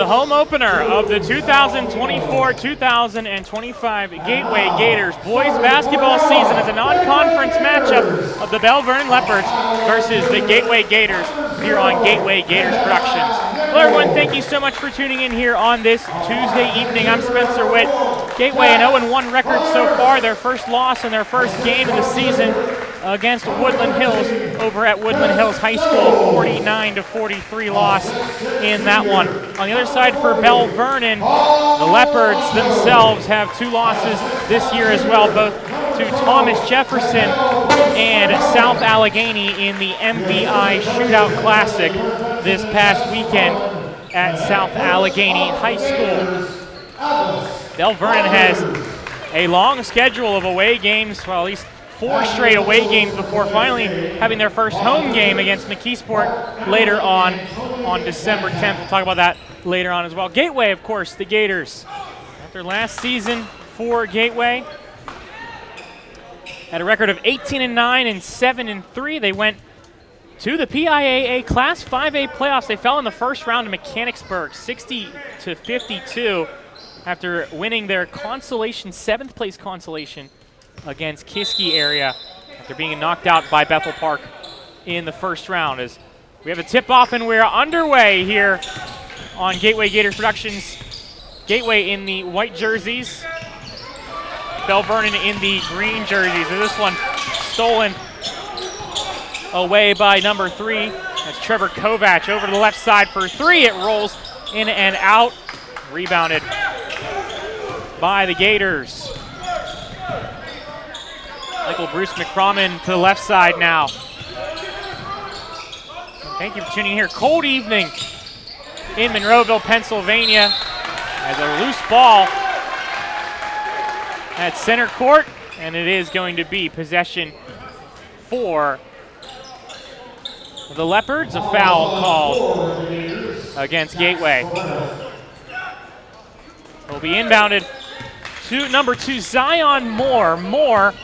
home opener of the 2024-2025 Gateway Gators boys basketball season is a non-conference matchup of the Belle Vernon Leopards versus the Gateway Gators here on Gateway Gators Productions. Hello everyone, thank you so much for tuning in here on this Tuesday evening. I'm Spencer Witt. Gateway an 0-1 record so far, their first loss in their first game of the season against Woodland Hills over at Woodland Hills High School, 49-43 loss in that one. On the other side for Belle Vernon, the Leopards themselves have 2 losses this year as well, both to Thomas Jefferson and South Allegheny in the MVI Shootout Classic this past weekend at South Allegheny High School. Belle Vernon has a long schedule of away games, well, at least 4 straight away games before finally having their first home game against McKeesport later on December 10th. We'll talk about that later on as well. Gateway, of course, the Gators. After last season for Gateway, had a record of 18-9 and 7-3. They went to the PIAA Class 5A playoffs. They fell in the first round to Mechanicsburg, 60-52, after winning their consolation, 7th place consolation against Kiski area after being knocked out by Bethel Park in the first round. As we have a tip-off and we're underway here on Gateway Gators Productions. Gateway in the white jerseys, Belle Vernon in the green jerseys. And this one stolen away by number 3. That's Trevor Kovac over to the left side for 3. It rolls in and out. Rebounded by the Gators. Mykel Bruce-McCrommon to the left side now. Thank you for tuning in here. Cold evening in Monroeville, Pennsylvania, as a loose ball at center court, and it is going to be possession for the Leopards. A foul called against Gateway. Will be inbounded to number 2, Zion Moore. Moore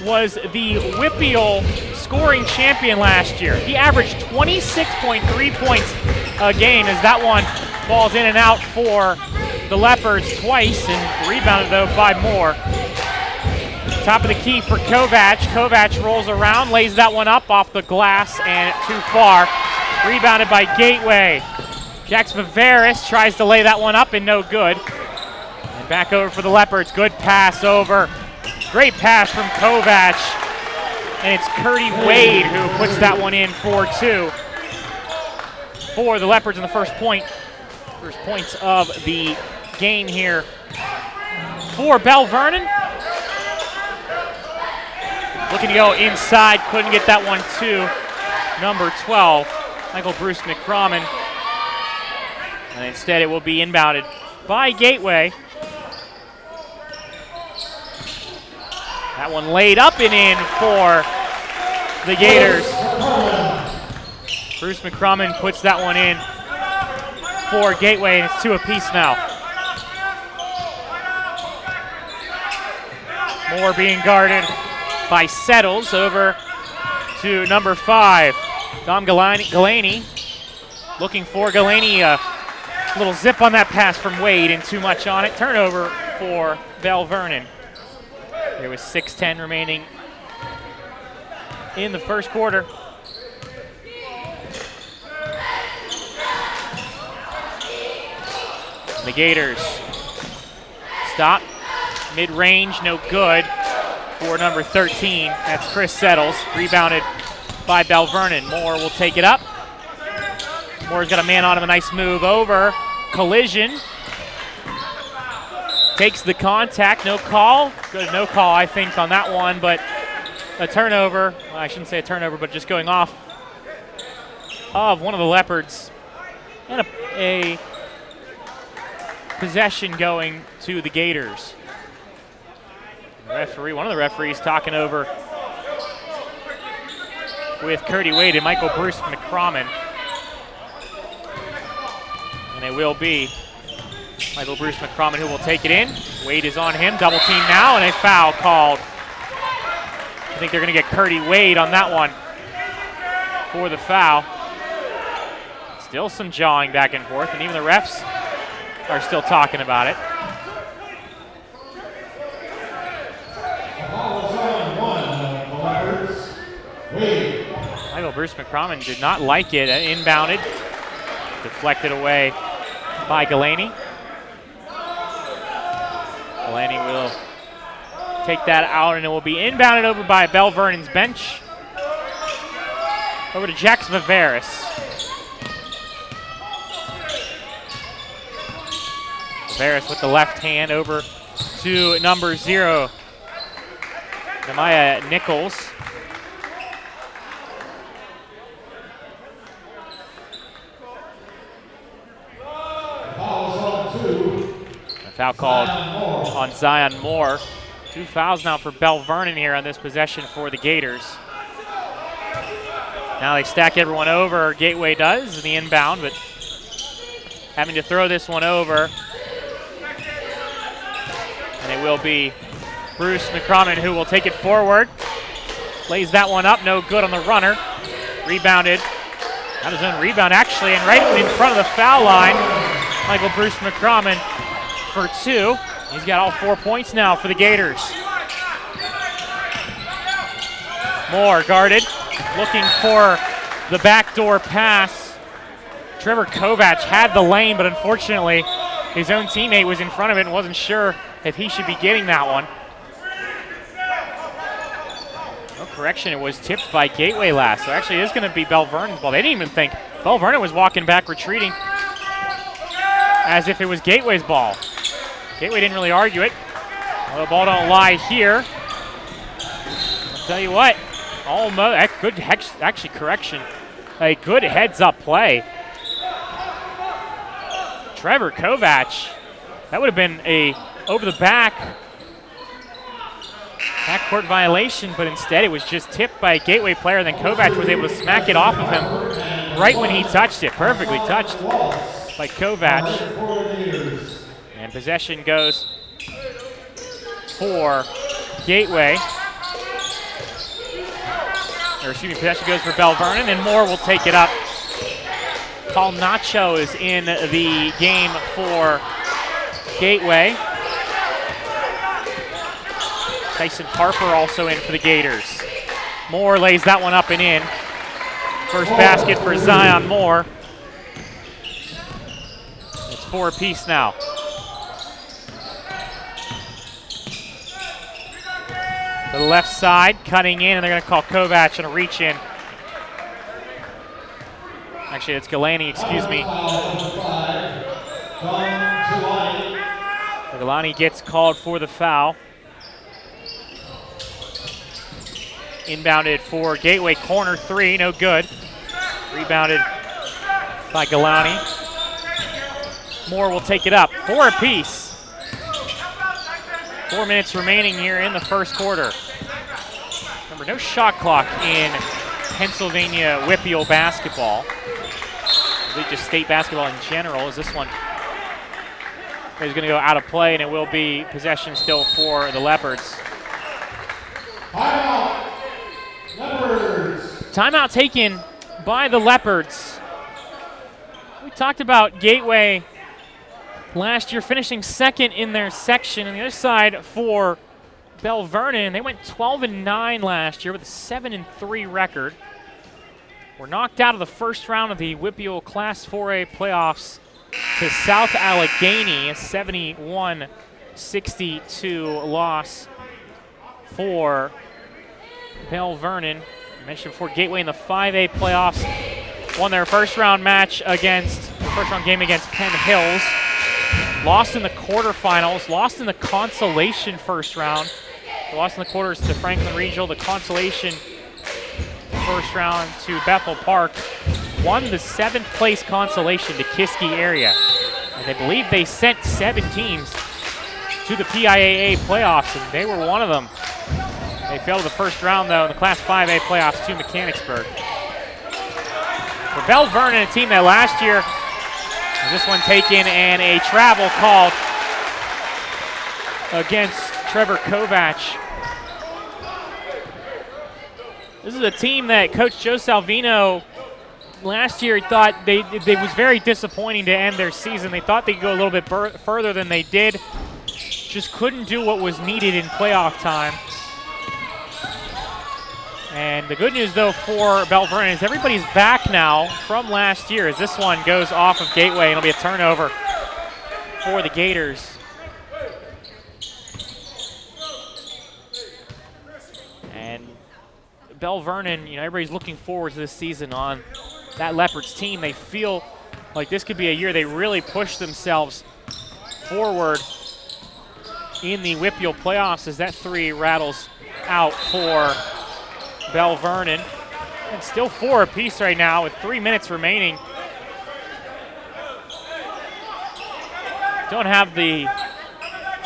was the WPIAL scoring champion last year. He averaged 26.3 points a game, as that one falls in and out for the Leopards twice, and rebounded though by Moore. Top of the key for Kovac. Kovac rolls around, lays that one up off the glass and too far. Rebounded by Gateway. Jax Viveris tries to lay that one up and no good. And back over for the Leopards. Good pass over. Great pass from Kovac, and it's Curdy Wade who puts that one in for 2 for the Leopards in the first points of the game here for Belle Vernon. Looking to go inside, couldn't get that one to number 12, Mykel Bruce-McCrommon, and instead it will be inbounded by Gateway. That one laid up and in for the Gators. Bruce-McCrommon puts that one in for Gateway, and it's 2 apiece now. Moore being guarded by Settles over to number 5, Dom Galaney. Looking for Galaney, a little zip on that pass from Wade and too much on it. Turnover for Belle Vernon. There was 6:10 remaining in the first quarter. The Gators stop, mid-range, no good for number 13. That's Chris Settles, rebounded by Belle Vernon. Moore will take it up. Moore's got a man on him, a nice move over. Collision. Takes the contact, no call. Good, no call, I think, on that one, but a turnover. Well, I shouldn't say a turnover, but just going off of one of the Leopards. And a possession going to the Gators. One of the referees talking over with Curdy Wade and Mykel Bruce-McCrommon. And it will be Mykel Bruce-McCrommon who will take it in. Wade is on him, double team now, and a foul called. I think they're gonna get Curdy Wade on that one for the foul. Still some jawing back and forth, and even the refs are still talking about it. Mykel Bruce-McCrommon did not like it. Inbounded, deflected away by Galani. Galani will take that out, and it will be inbounded over by Belle Vernon's bench. Over to Jax Viveris. Viveris with the left hand over to number 0, Nehemiah Nichols. A foul called on Zion Moore. 2 fouls now for Belle Vernon here on this possession for the Gators. Now they stack everyone over, Gateway does, in the inbound, but having to throw this one over. And it will be Bruce-McCrommon who will take it forward. Lays that one up, no good on the runner. Rebounded. Not his own rebound, actually, and right in front of the foul line, Mykel Bruce-McCrommon for 2. He's got all 4 points now for the Gators. Moore guarded, looking for the backdoor pass. Trevor Kovac had the lane, but unfortunately, his own teammate was in front of it and wasn't sure if he should be getting that one. No correction, it was tipped by Gateway last. So actually it is going to be Belle Vernon's ball. They didn't even think. Belle Vernon was walking back, retreating, as if it was Gateway's ball. Gateway didn't really argue it. Well, the ball don't lie here. I'll tell you what, almost, good, actually correction. A good heads-up play. Trevor Kovac, that would have been a over the backcourt violation, but instead it was just tipped by a Gateway player. Then Kovac was able to smack it off of him right when he touched it. Perfectly touched by Kovac. And possession goes for Gateway. Or excuse me, possession goes for Belle Vernon, and Moore will take it up. Paul Nacho is in the game for Gateway. Tyson Harper also in for the Gators. Moore lays that one up and in. First basket for Zion Moore. It's 4 apiece now. To the left side, cutting in, and they're going to call Kovac on a reach in. Actually, it's Galani, excuse me. So Galani gets called for the foul. Inbounded for Gateway, corner 3, no good. Rebounded by Galani. Moore will take it up, 4 apiece. 4 minutes remaining here in the first quarter. Remember, no shot clock in Pennsylvania WPIAL basketball. I believe just state basketball in general, as this one is going to go out of play, and it will be possession still for the Leopards. Timeout taken by the Leopards. We talked about Gateway last year finishing second in their section. On the other side for Belle Vernon, they went 12-9 last year with a 7-3 record. Were knocked out of the first round of the WPIAL Class 4A playoffs to South Allegheny, a 71-62 loss for Belle Vernon. I mentioned before, Gateway in the 5A playoffs won their first round game against Penn Hills. Lost in the quarterfinals, lost in the consolation first round. They lost in the quarters to Franklin Regional, the consolation first round to Bethel Park. Won the 7th place consolation to Kiski area. And they believe they sent 7 teams to the PIAA playoffs, and they were one of them. They fell to the first round, though, in the Class 5A playoffs to Mechanicsburg. For Belle Vernon, a team that last year, this one taken and a travel called against Trevor Kovac. This is a team that Coach Joe Salvino last year thought it was very disappointing to end their season. They thought they could go a little bit further than they did. Just couldn't do what was needed in playoff time. And the good news, though, for Belle Vernon is everybody's back now from last year as this one goes off of Gateway. It'll be a turnover for the Gators. And Belle Vernon, everybody's looking forward to this season on that Leopards team. They feel like this could be a year they really push themselves forward in the WPIAL playoffs as that 3 rattles out for Belle Vernon. And still 4 apiece right now with 3 minutes remaining. Don't have the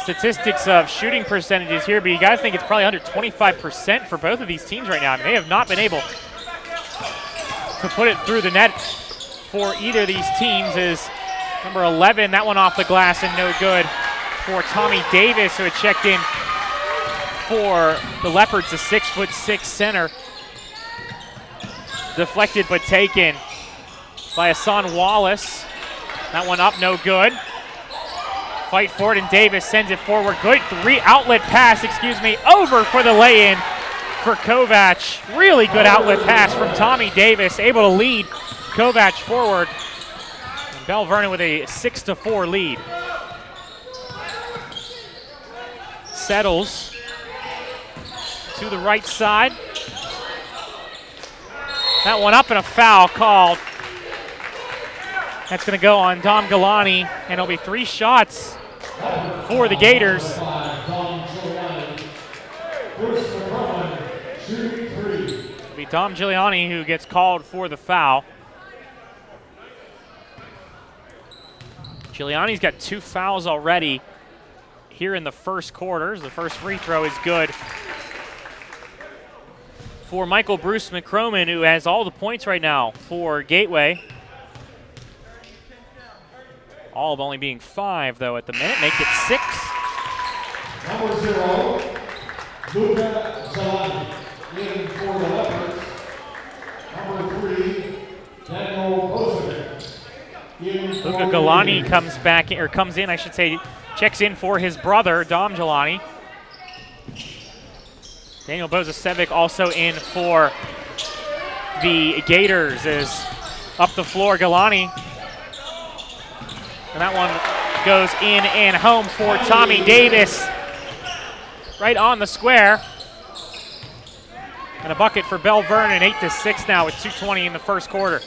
statistics of shooting percentages here, but you got to think it's probably under 25% for both of these teams right now. I mean, they have not been able to put it through the net for either of these teams. Is number 11, that one off the glass and no good for Tommy Davis, who had checked in for the Leopards, a 6'6" center. Deflected but taken by Hassan Wallace. That one up, no good. Fight for it, and Davis sends it forward. Good outlet pass, over for the lay-in for Kovac. Really good outlet pass from Tommy Davis, able to lead Kovac forward. And Belle Vernon with a 6-4 lead. Settles to the right side. That one up and a foul called. That's going to go on Dom Galani, and it'll be 3 shots for the Gators. It'll be Dom Giuliani who gets called for the foul. Giuliani's got 2 fouls already here in the first quarters. The first free throw is good for Mykel Bruce-McCrommon, who has all the points right now for Gateway. All of only being 5, though, at the minute. Make it 6. Number 0, Luca Zalani, in for the Leopards. Number 3, Daniel Kosovic. Luca Galani comes in, checks in for his brother, Dom Galani. Daniel Bozasevic also in for the Gators is up the floor. Galani. And that one goes in and home for Tommy Davis. Right on the square. And a bucket for Belle Vernon, 8-6 now with 2:20 in the first quarter.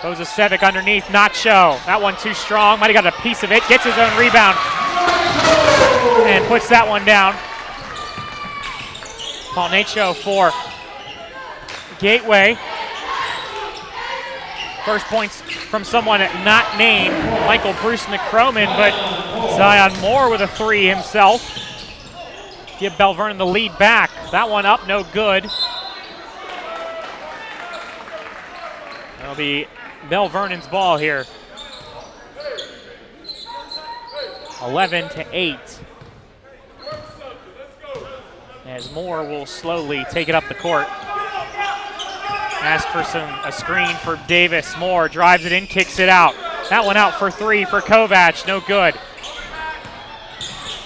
Bozasevic underneath, Nacho. That one too strong, might have got a piece of it. Gets his own rebound and puts that one down. Paul Nacho for Gateway. First points from someone not named Mykel Bruce-McCrommon, but Zion Moore with a 3 himself. Give Belle Vernon the lead back. That one up, no good. That'll be Belle Vernon's ball here. 11-8. As Moore will slowly take it up the court. Ask for a screen for Davis. Moore drives it in, kicks it out. That one out for 3 for Kovac, no good.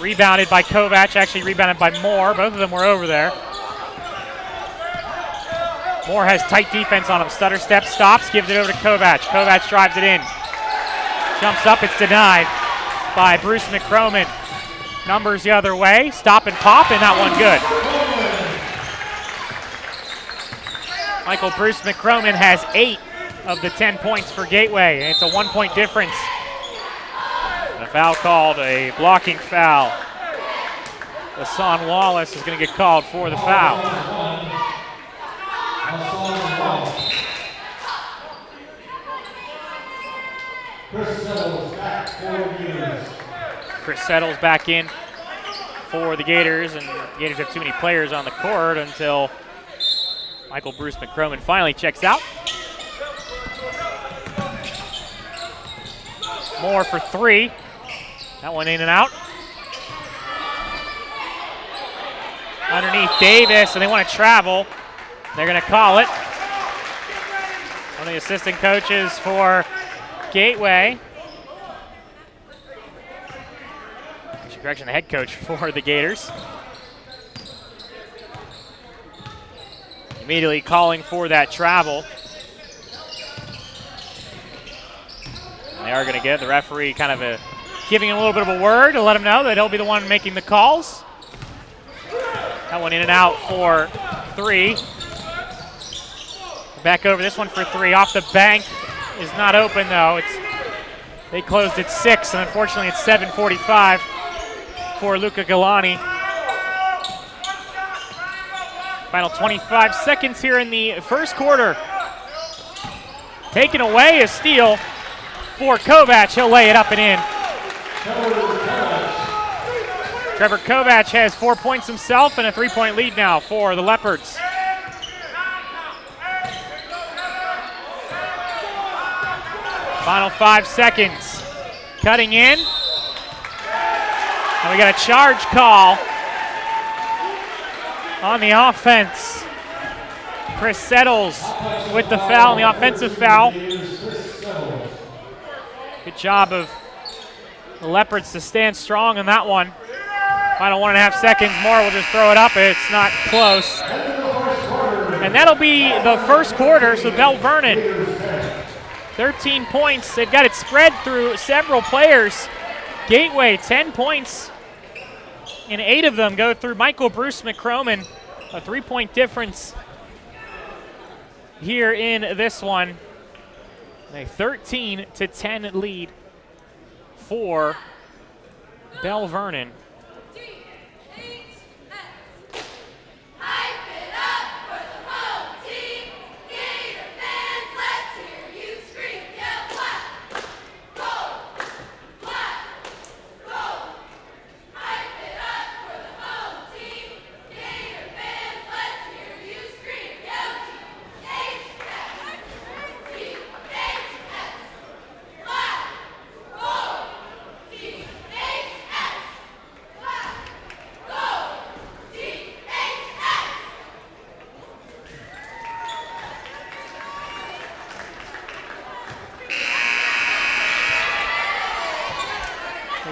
Rebounded by Kovac, actually rebounded by Moore. Both of them were over there. Moore has tight defense on him. Stutter step, stops, gives it over to Kovac. Kovac drives it in. Jumps up, it's denied by Bruce-McCrommon. Numbers the other way, stop and pop, and that one good. Mykel Bruce-McCrommon has 8 of the 10 points for Gateway, and it's a 1-point difference. And a foul called, a blocking foul. Hassan Wallace is going to get called for the foul. Chris Settles back in for the Gators, and the Gators have too many players on the court until Mykel Bruce-McCrommon finally checks out. Moore for 3. That one in and out. Underneath Davis, and they want to travel. They're going to call it. One of the assistant coaches for Gateway. Correction, the head coach for the Gators. Immediately calling for that travel. And they are going to get the referee kind of giving him a little bit of a word to let him know that he'll be the one making the calls. That one in and out for 3. Back over this one for 3. Off the bank is not open though. They closed at 6, and unfortunately it's 7:45 for Luca Galani. Final 25 seconds here in the first quarter. Taken away, a steal for Kovac. He'll lay it up and in. Trevor Kovac has 4 points himself and a 3-point lead now for the Leopards. Final 5 seconds. Cutting in. And we got a charge call on the offense. Chris Settles with the foul, the offensive foul. Good job of the Leopards to stand strong on that one. Final 1.5 seconds more, we'll just throw it up. It's not close. And that'll be the first quarter, so Belle Vernon, 13 points. They've got it spread through several players. Gateway, 10 points. And 8 of them go through Mykel Bruce-McCrommon. A 3-point difference here in this one. A 13-10 lead for Belle Vernon.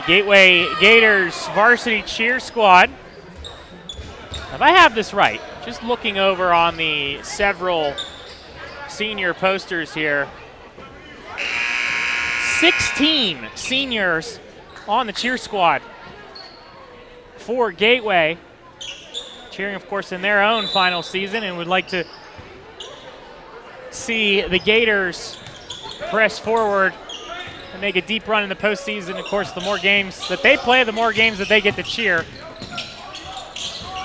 Gateway Gators varsity cheer squad. If I have this right, just looking over on the several senior posters here, 16 seniors on the cheer squad for Gateway, cheering, of course, in their own final season, and would like to see the Gators press forward and make a deep run in the postseason. Of course, the more games that they play, the more games that they get to cheer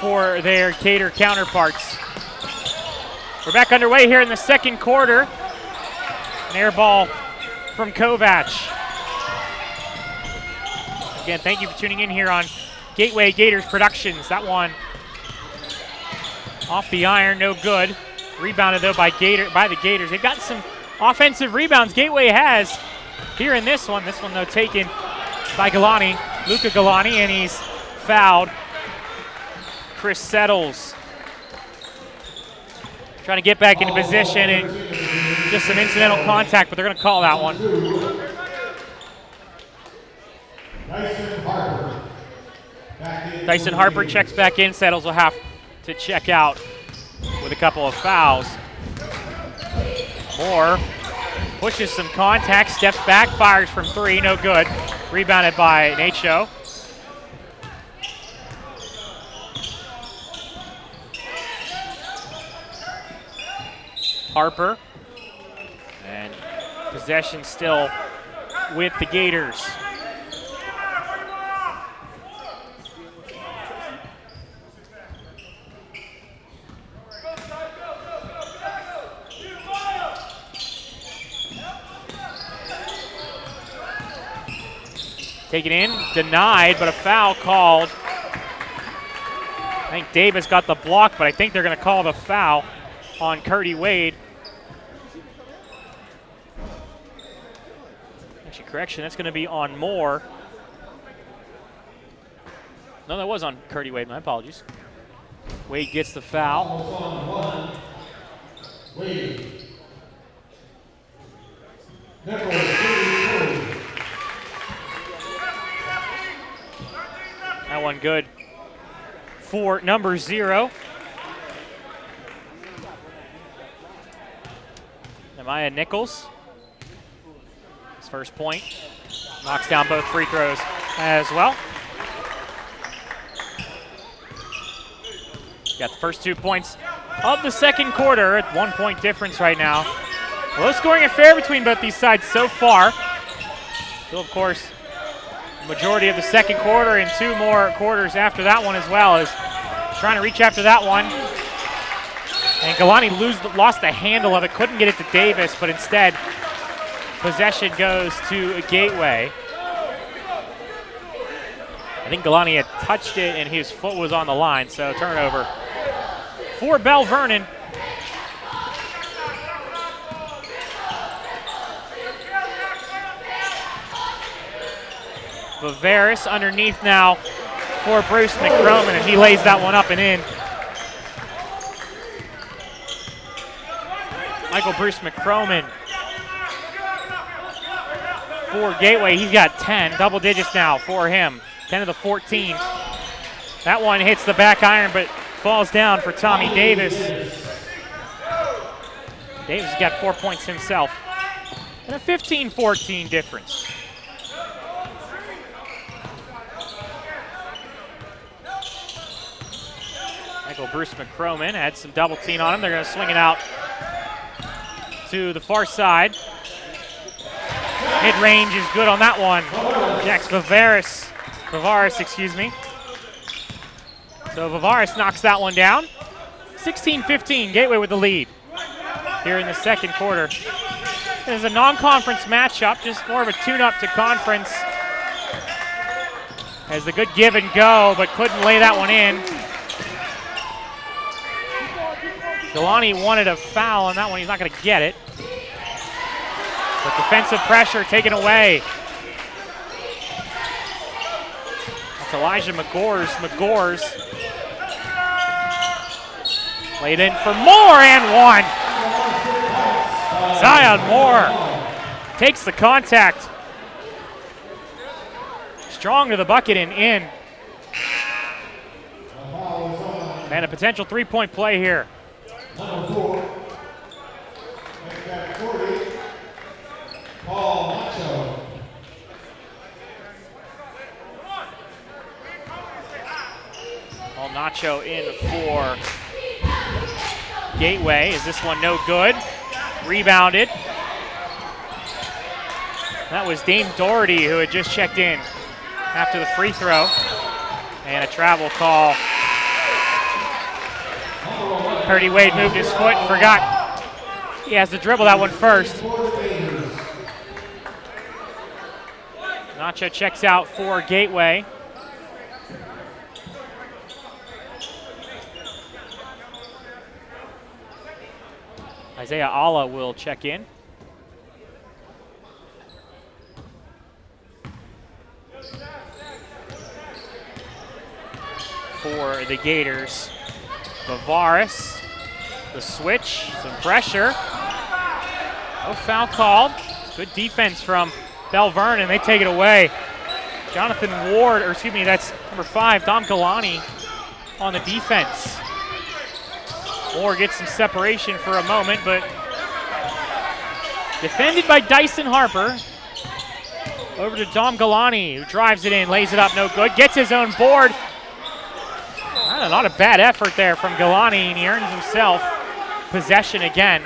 for their Gator counterparts. We're back underway here in the second quarter. An air ball from Kovac. Again, thank you for tuning in here on Gateway Gators Productions. That one off the iron, no good. Rebounded though by the Gators. They've got some offensive rebounds. Gateway has here in this one though taken by Galani, Luca Galani, and he's fouled. Chris Settles trying to get back into position and just some incidental contact, but they're going to call that one. Dyson Harper checks back in. Settles will have to check out with a couple of fouls. Moore pushes some contact, steps back, fires from 3, no good. Rebounded by Nacho. Harper. And possession still with the Gators. Taken in, denied, but a foul called. I think Davis got the block, but I think they're going to call the foul on Curdy Wade. Actually, correction, that's going to be on Moore. No, that was on Curdy Wade, my apologies. Wade gets the foul. Number 33. That one good for number 0. Nehemiah Nichols. His first point. Knocks down both free throws as well. Got the first 2 points of the second quarter at 1 point difference right now. Low scoring affair between both these sides so far. Still, of course, majority of the second quarter and 2 more quarters after that one as well, is trying to reach after that one. And Galani lost the handle of it, couldn't get it to Davis, but instead possession goes to Gateway. I think Galani had touched it and his foot was on the line, so turnover for Belle Vernon. Viveris underneath now for Bruce-McCrommon, and he lays that one up and in. Mykel Bruce-McCrommon for Gateway. He's got 10, double digits now for him. 10 of the 14. That one hits the back iron, but falls down for Tommy Davis. Davis has got 4 points himself. And a 15-14 difference. Mykel Bruce-McCrommon had some double team on him. They're going to swing it out to the far side. Mid-range is good on that one. Next, Viveris, excuse me. So Viveris knocks that one down. 16-15, Gateway with the lead here in the second quarter. It is a non-conference matchup, just more of a tune-up to conference. Has the good give and go, but couldn't lay that one in. Galani wanted a foul on that one. He's not going to get it. But defensive pressure taken away. That's Elijah McGores. Laid in for Moore and one. Zion Moore takes the contact. Strong to the bucket and in. And a potential three-point play here. Number 4. Back 40. Paul Nacho. Paul Nacho in for Gateway. Is this one no good? Rebounded. That was Dame Doherty who had just checked in after the free throw. And a travel call. Purdy Wade moved his foot, forgot he has to dribble that one first. Nacho checks out for Gateway. Isaiah Alla will check in. For the Gators. Viveris, the switch, some pressure. No foul called. Good defense from Belle Vernon, and they take it away. Jonathan Ward, or excuse me, that's number 5, Dom Galani on the defense. Moore gets some separation for a moment, but defended by Dyson Harper. Over to Dom Galani, who drives it in, lays it up, no good. Gets his own board. Not a bad effort there from Galani, and he earns himself possession again.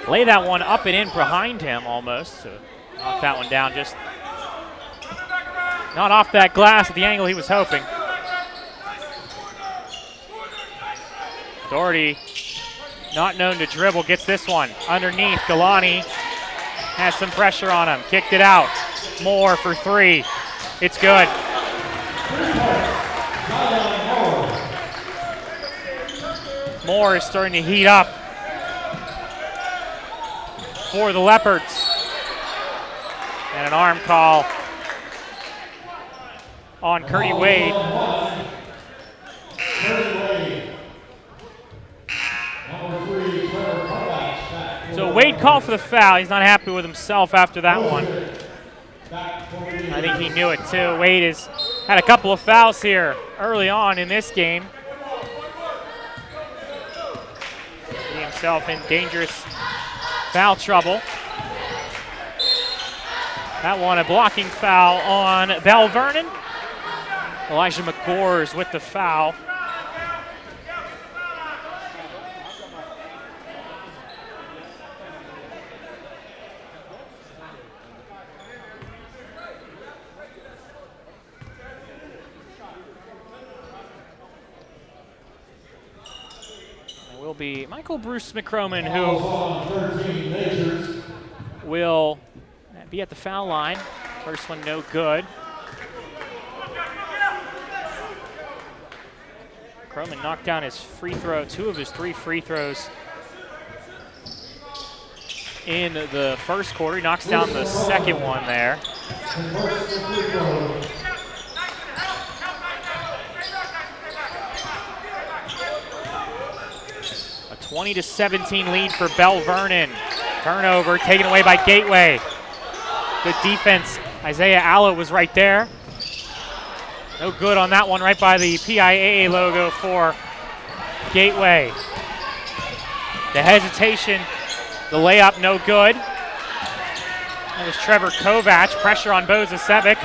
Lay that one up and in behind him almost. So knock that one down, just not off that glass at the angle he was hoping. Doherty, not known to dribble, gets this one underneath. Galani has some pressure on him, kicked it out. Moore for 3. It's good. Moore is starting to heat up for the Leopards. And an arm call on Curdy Wade. So Wade call for the foul. He's not happy with himself after that one. I think he knew it too. Wade has had a couple of fouls here early on in this game. Getting himself in dangerous foul trouble. That one, a blocking foul on Belle Vernon. Elijah McGores with the foul. It will be Mykel Bruce-McCrommon who will be at the foul line. First one no good. McCrommon knocked down his free throw, 2 of his 3 free throws in the first quarter. He knocks down the second one there. A 20-17 lead for Belle Vernon. Turnover taken away by Gateway. Good defense. Isaiah Allo was right there. No good on that one, right by the PIAA logo for Gateway. The hesitation, the layup, no good. That was Trevor Kovac. Pressure on Bozasevic.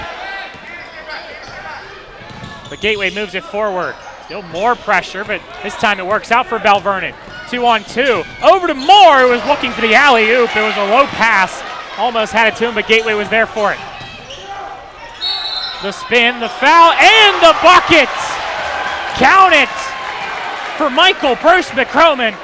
But Gateway moves it forward. Still more pressure, but this time it works out for Belle Vernon. 2-on-2. Over to Moore, who was looking for the alley-oop. It was a low pass. Almost had it to him, but Gateway was there for it. The spin, the foul, and the bucket! Count it for Mykel Bruce-McCrommon.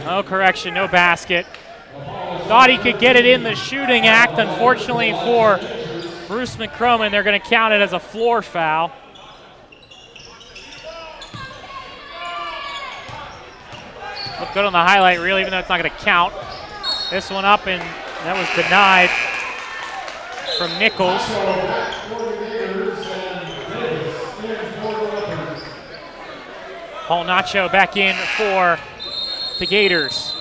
No correction, no basket. Thought he could get it in the shooting act. Unfortunately for Bruce-McCrommon, they're going to count it as a floor foul. Looked good on the highlight reel, even though it's not going to count. This one up, and that was denied from Nichols. Paul Nacho back in for the Gators.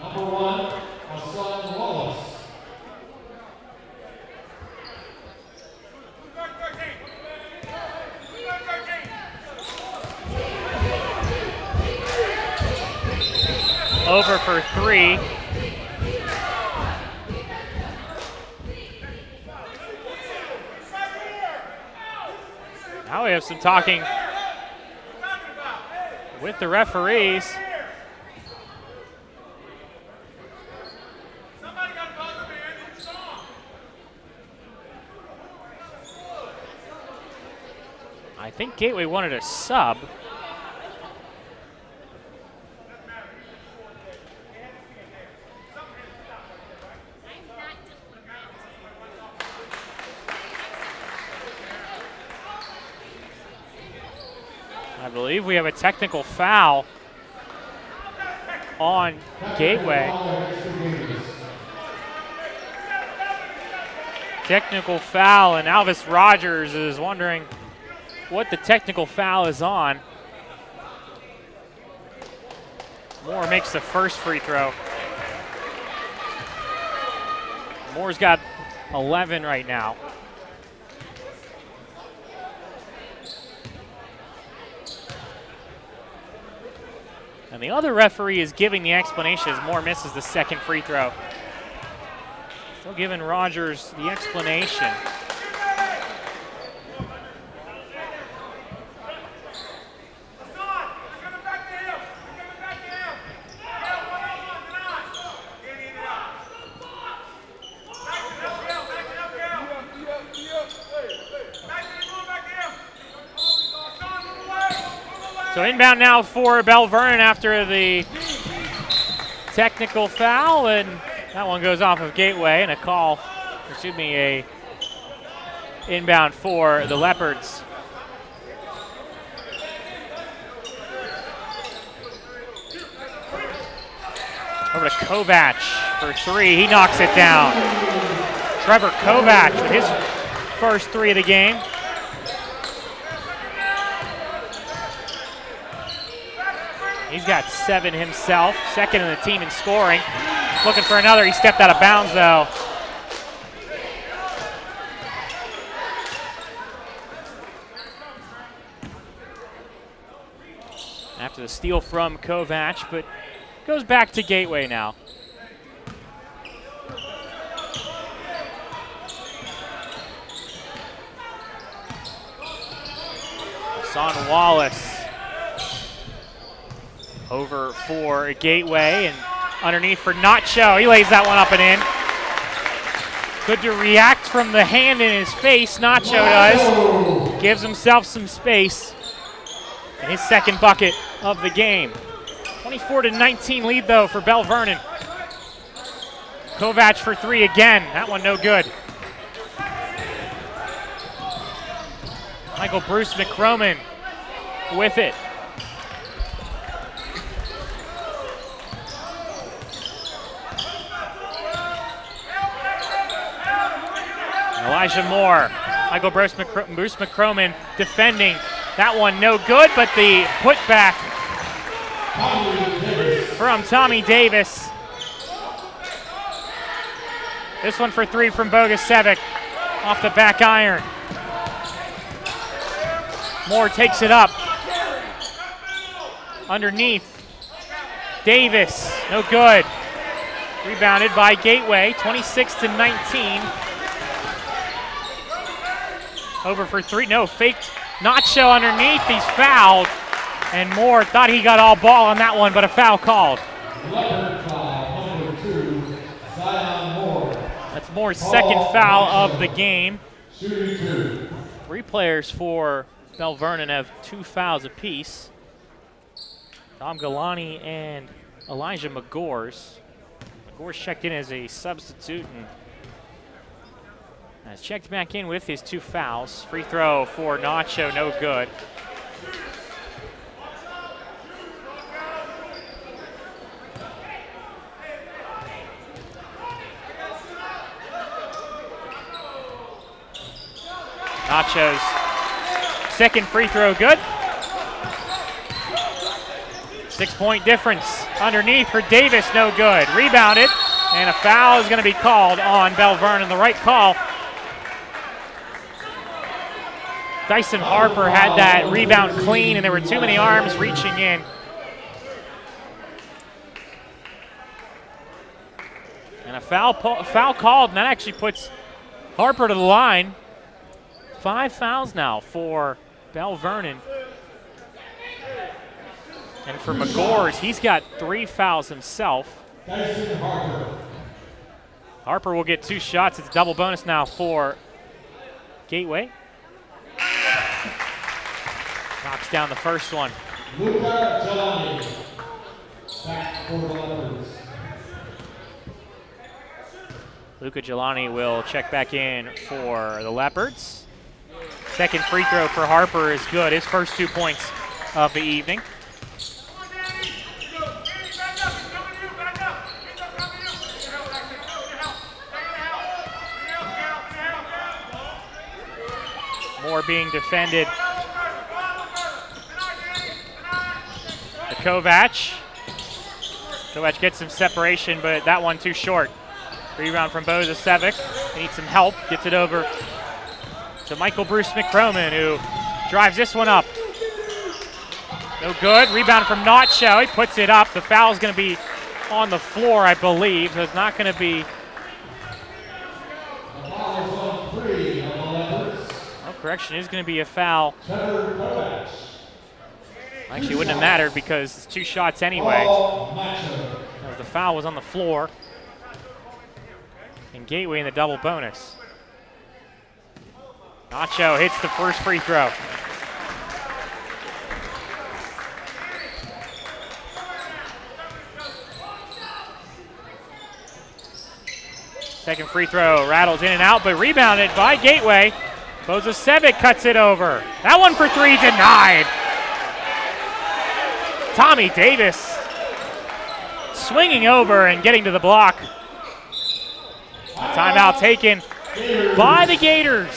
Number 1, Hassan Wallace. Over for 3. Now we have some talking with the referees. I think Gateway wanted a sub. I believe we have a technical foul on Gateway. Technical foul, and Alvis Rogers is wondering what the technical foul is on. Moore makes the first free throw. Moore's got 11 right now. And the other referee is giving the explanation as Moore misses the second free throw. Still giving Rogers the explanation. So inbound now for Belle Vernon after the technical foul, and that one goes off of Gateway, and a inbound for the Leopards. Over to Kovac for 3, he knocks it down. Trevor Kovac with his first 3 of the game. He's got 7 himself, second in the team in scoring. Looking for another, he stepped out of bounds though. After the steal from Kovac, but goes back to Gateway now. Son Wallace over for Gateway and underneath for Nacho. He lays that one up and in. Good to react from the hand in his face, Nacho does. Gives himself some space. And his second bucket of the game. 24-19 lead though for Belle Vernon. Kovac for 3 again. That one no good. Mykel Bruce-McCrommon with it. Elijah Moore. Mykel Bruce-McCrommon defending. That one no good, but the putback from Tommy Davis. This one for 3 from Bogusevic off the back iron. Moore takes it up. Underneath. Davis, no good. Rebounded by Gateway, 26-19. Over for 3, no, faked. Nacho underneath, he's fouled. And Moore thought he got all ball on that one, but a foul called. That's Moore's second foul of the game. 3 players for Belle Vernon have 2 fouls apiece. Dom Galani and Elijah McGores. McGores checked in as a substitute and has checked back in with his 2 fouls. Free throw for Nacho, no good. Nacho's second free throw good. 6-point difference underneath for Davis, no good. Rebounded, and a foul is going to be called on Belle Vernon. The right call. Dyson Harper had that rebound clean, and there were too many arms reaching in. And a foul called, and that actually puts Harper to the line. 5 fouls now for Belle Vernon. And for McGores, he's got 3 fouls himself. Harper will get 2 shots. It's a double bonus now for Gateway. Knocks down the first one. Luca Gelani will check back in for the Leopards. Second free throw for Harper is good. His first 2 points of the evening. Moore being defended. The Kovac. Kovac gets some separation, but that one too short. Rebound from Bogusevic. Needs some help. Gets it over to Mykel Bruce-McCrommon, who drives this one up. No good. Rebound from Nacho. He puts it up. The foul is going to be on the floor, I believe. So it's not going to be. Correction, is going to be a foul. Actually, it wouldn't have mattered because it's 2 shots anyway. As the foul was on the floor. And Gateway in the double bonus. Nacho hits the first free throw. Second free throw rattles in and out, but rebounded by Gateway. Bogusevic cuts it over. That one for 3 denied. Tommy Davis swinging over and getting to the block. Timeout taken by the Gators.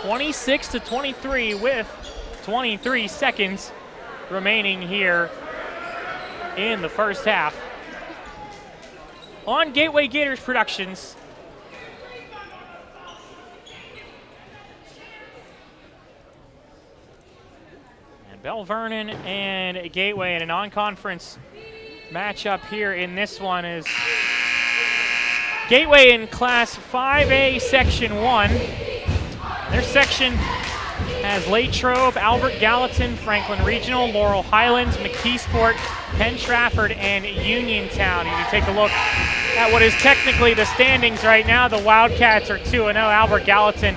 26-23 with 23 seconds remaining here in the first half. On Gateway Gators Productions. And Belle Vernon and Gateway in a non-conference matchup here in this one is Gateway in Class 5A Section 1. Their section has Latrobe, Albert Gallatin, Franklin Regional, Laurel Highlands, McKeesport, Penn Trafford, and Uniontown. If you take a look at what is technically the standings right now, the Wildcats are 2-0. Albert Gallatin,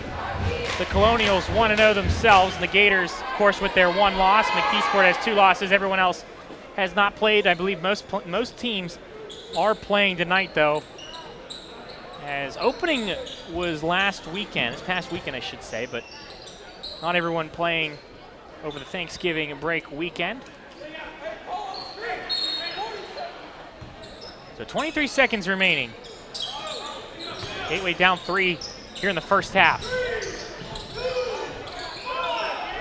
the Colonials 1-0 themselves. And the Gators, of course, with their one loss. McKeesport has 2 losses. Everyone else has not played. I believe most teams are playing tonight, though, as opening was last weekend, this past weekend I should say, but not everyone playing over the Thanksgiving break weekend. So 23 seconds remaining. Gateway down 3 here in the first half.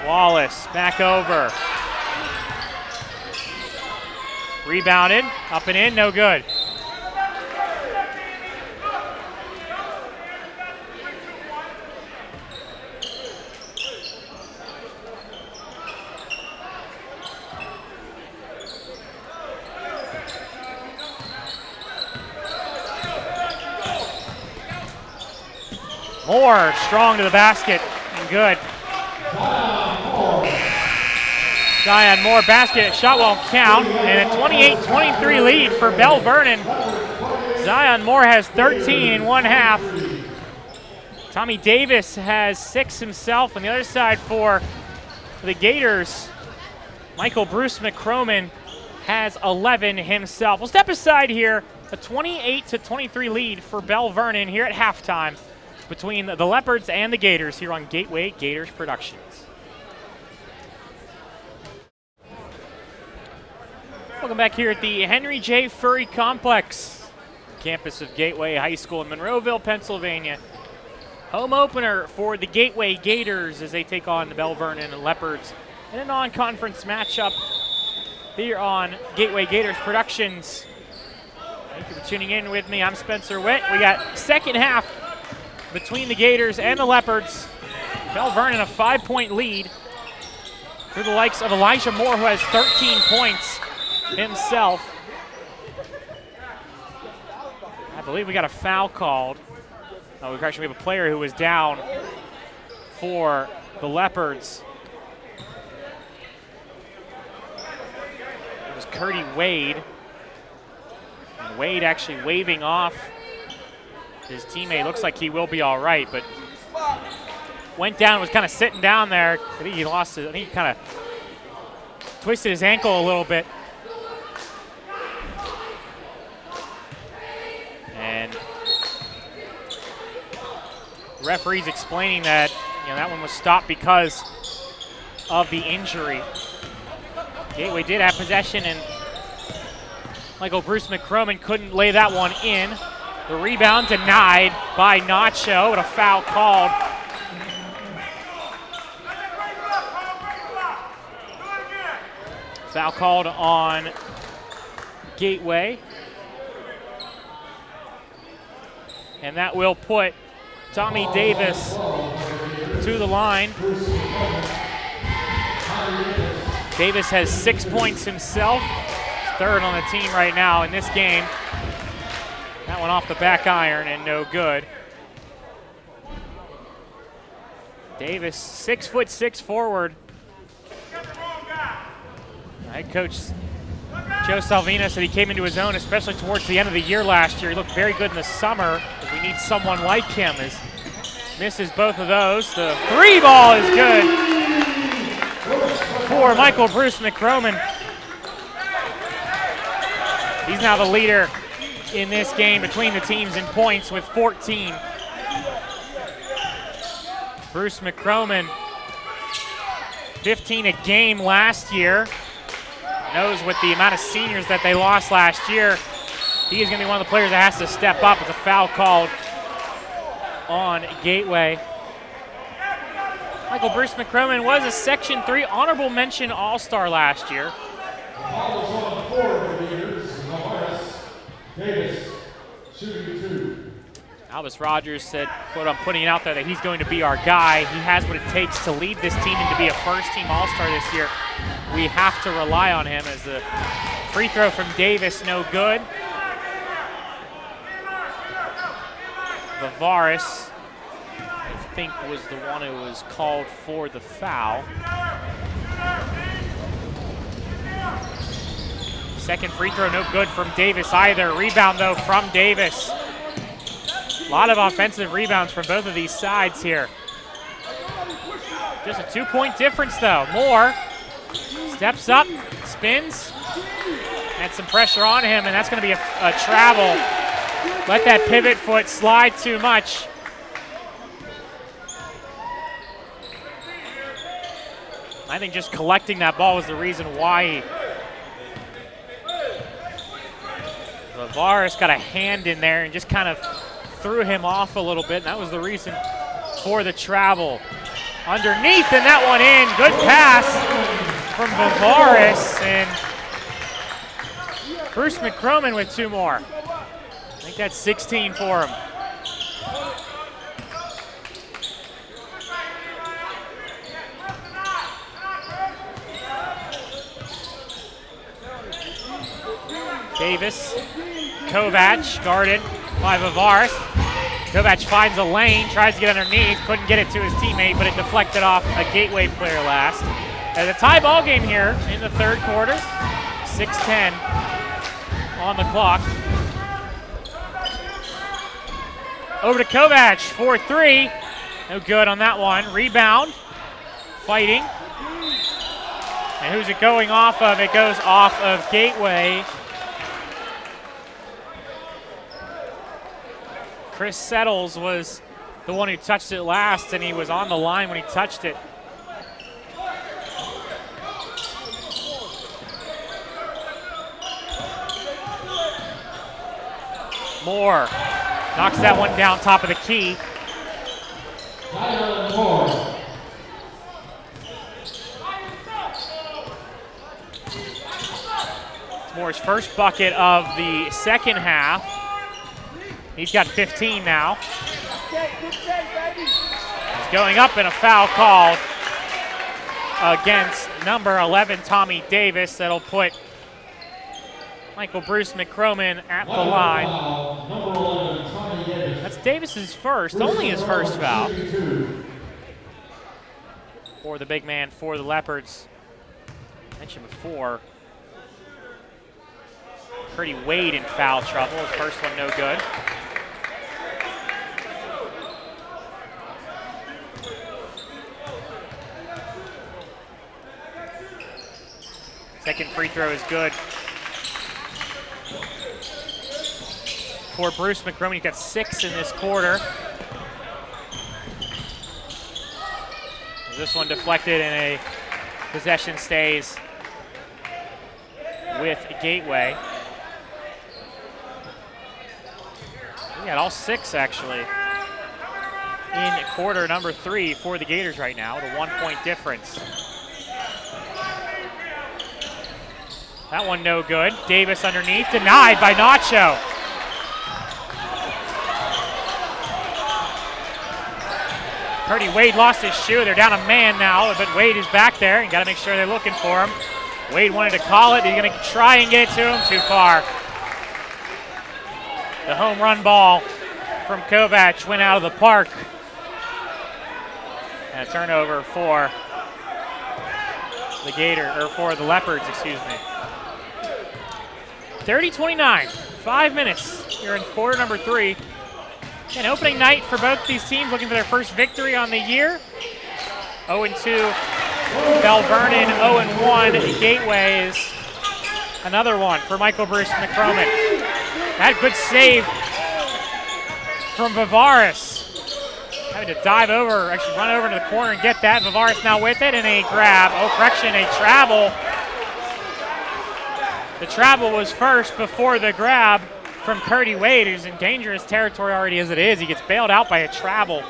Wallace back over. Rebounded, up and in, no good. Moore strong to the basket and good. Zion Moore basket, shot won't count, and a 28-23 lead for Belle Vernon. Zion Moore has 13 in one half. Tommy Davis has 6 himself. On the other side for the Gators, Mykel Bruce-McCrommon has 11 himself. We'll step aside here, a 28-23 lead for Belle Vernon here at halftime between the Leopards and the Gators here on Gateway Gators Productions. Welcome back here at the Henry J. Furry Complex, campus of Gateway High School in Monroeville, Pennsylvania. Home opener for the Gateway Gators as they take on the Belle Vernon Leopards in a non-conference matchup here on Gateway Gators Productions. Thank you for tuning in with me. I'm Spencer Witt. We got second half between the Gators and the Leopards. Belle Vernon a 5-point lead through the likes of Elijah Moore, who has 13 points himself. I believe we got a foul called. Oh, we actually have a player who was down for the Leopards. It was Curdy Wade. And Wade actually waving off his teammate. Looks like he will be all right, but went down, was kind of sitting down there. I think he lost it. I think he kind of twisted his ankle a little bit. And the referee's explaining that that one was stopped because of the injury. Gateway did have possession, and Mykel Bruce-McCrommon couldn't lay that one in. The rebound denied by Nacho, and a foul called. Foul called on Gateway. And that will put Tommy Davis to the line. Davis has 6 points himself. He's third on the team right now in this game. That one off the back iron and no good. Davis, 6'6" forward. Head coach Joe Salvino said he came into his own, especially towards the end of the year last year. He looked very good in the summer. But we need someone like him. As misses both of those. The 3 ball is good for Mykel Bruce-McCrommon. He's now the leader in this game between the teams in points with 14. Bruce-McCrommon, 15 a game last year. Knows with the amount of seniors that they lost last year, he is going to be one of the players that has to step up. It's a foul called on Gateway. Mykel Bruce-McCrommon was a Section 3 honorable mention All-Star last year. Davis, shooting 2. Albus Rogers said, quote, I'm putting it out there that he's going to be our guy. He has what it takes to lead this team and to be a first-team All-Star this year. We have to rely on him. As the free throw from Davis, no good. Vivaris, I think, was the one who was called for the foul. Second free throw, no good from Davis either. Rebound, though, from Davis. A lot of offensive rebounds from both of these sides here. Just a 2-point difference, though. Moore steps up, spins, had some pressure on him, and that's going to be a travel. Let that pivot foot slide too much. I think just collecting that ball was the reason why Vivaris got a hand in there and just kind of threw him off a little bit, and that was the reason for the travel. Underneath, and that one in. Good pass from Vivaris, and Bruce-McCrommon with 2 more. I think that's 16 for him. Davis, Kovac guarded by Vivaris. Kovac finds a lane, tries to get underneath, couldn't get it to his teammate, but it deflected off a Gateway player last. As a tie ball game here in the third quarter, 6:10 on the clock. Over to Kovac for 3. No good on that one. Rebound, fighting. And who's it going off of? It goes off of Gateway. Chris Settles was the one who touched it last, and he was on the line when he touched it. Moore knocks that one down top of the key. It's Moore's first bucket of the second half. He's got 15 now. He's going up, and a foul called against number 11, Tommy Davis. That'll put Mykel Bruce-McCrommon at the line. That's Davis's first, only his first foul for the big man for the Leopards. I mentioned before, Pretty Wade in foul trouble. His first one no good. Second free throw is good for Bruce-McCrommon. He's got 6 in this quarter. This one deflected, and a possession stays with Gateway. He got all 6 actually in quarter number 3 for the Gators right now, with a 1-point difference. That one no good. Davis underneath, denied by Nacho. Purdy Wade lost his shoe. They're down a man now, but Wade is back there. You got to make sure they're looking for him. Wade wanted to call it. He's going to try and get it to him. Too far. The home run ball from Kovac went out of the park. And a turnover for the for the Leopards, excuse me. 30-29, 5 minutes here in quarter number 3. An opening night for both these teams, looking for their first victory on the year. 0-2, Belle Vernon, 0-1, Gateway is another one for Mykel Bruce-McCrommon. That good save from Vivaris. Having to dive over, actually run over to the corner and get that. Vivaris now with it, and a grab. Oh, correction, a travel. The travel was first before the grab from Purdy Wade, who's in dangerous territory already as it is. He gets bailed out by a travel.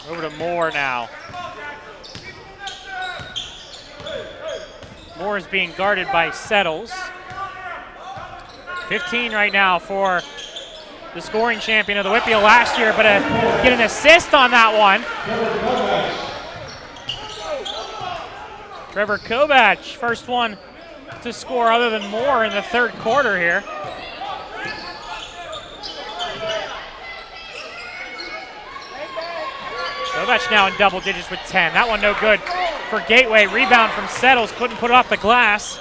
Over to Moore now. Moore is being guarded by Settles. 15 right now for the scoring champion of the WPIAL last year, but get an assist on that one. Trevor Kovach, first one to score other than Moore in the third quarter here. Kovach now in double digits with 10. That one no good for Gateway. Rebound from Settles, couldn't put it off the glass.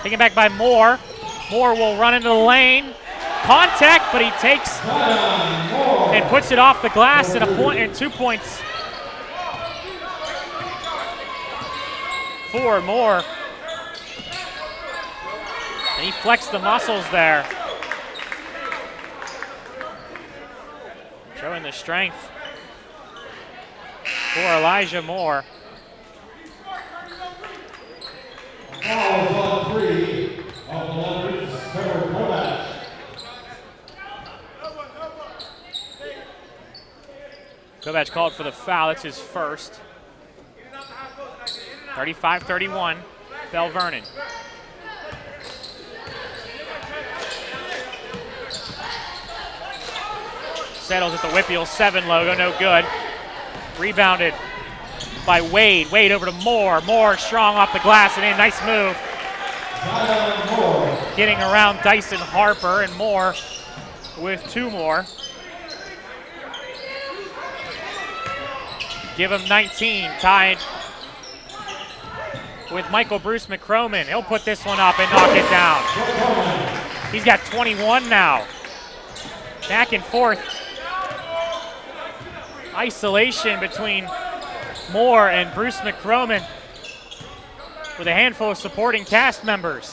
Taken back by Moore. Moore will run into the lane. Contact, but he takes and puts it off the glass, and a point and 2 points for Moore. And he flexed the muscles there. Showing the strength for Elijah Moore. Kovach called for the foul. That's his first. 35-31, Belle Vernon. Settles at the WPIAL 7 logo, no good. Rebounded by Wade. Wade over to Moore. Moore strong off the glass and in. Nice move. Getting around Dyson Harper, and Moore with 2 more. Give him 19, tied with Mykel Bruce-McCrommon. He'll put this one up and knock it down. He's got 21 now. Back and forth. Isolation between Moore and Bruce-McCrommon with a handful of supporting cast members.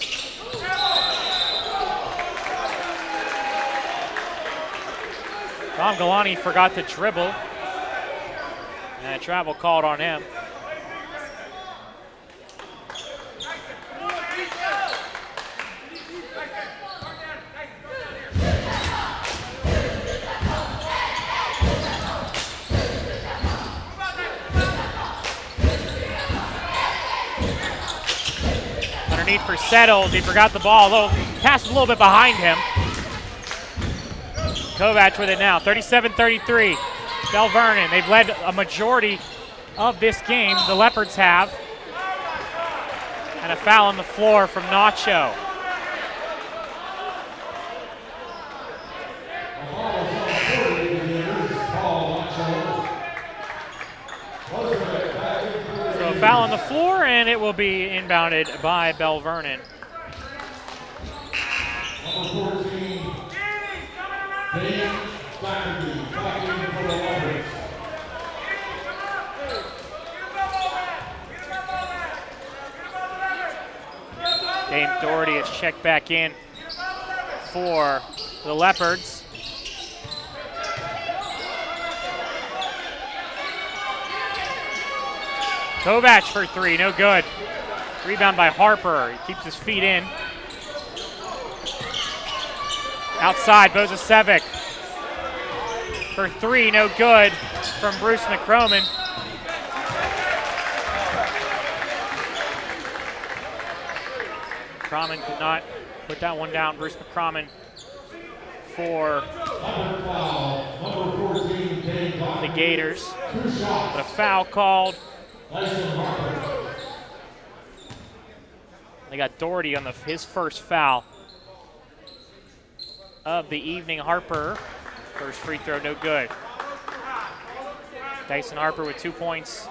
Tom Galani forgot to dribble, and a travel called on him. Underneath for Settles, he forgot the ball, although pass was a little bit behind him. Kovach with it now, 37-33. Belle Vernon, they've led a majority of this game, the Leopards have. And a foul on the floor from Nacho. So a foul on the floor, and it will be inbounded by Belle Vernon. Dame Doherty is checked back in for the Leopards. Kovach for 3, no good. Rebound by Harper, he keeps his feet in. Outside, Bozasevic for 3, no good from Bruce-McCrommon. McCrommon could not put that one down. Bruce-McCrommon for the Gators. But a foul called. They got Doherty on his first foul of the evening. Harper, first free throw, no good. Dyson Harper with 2 points.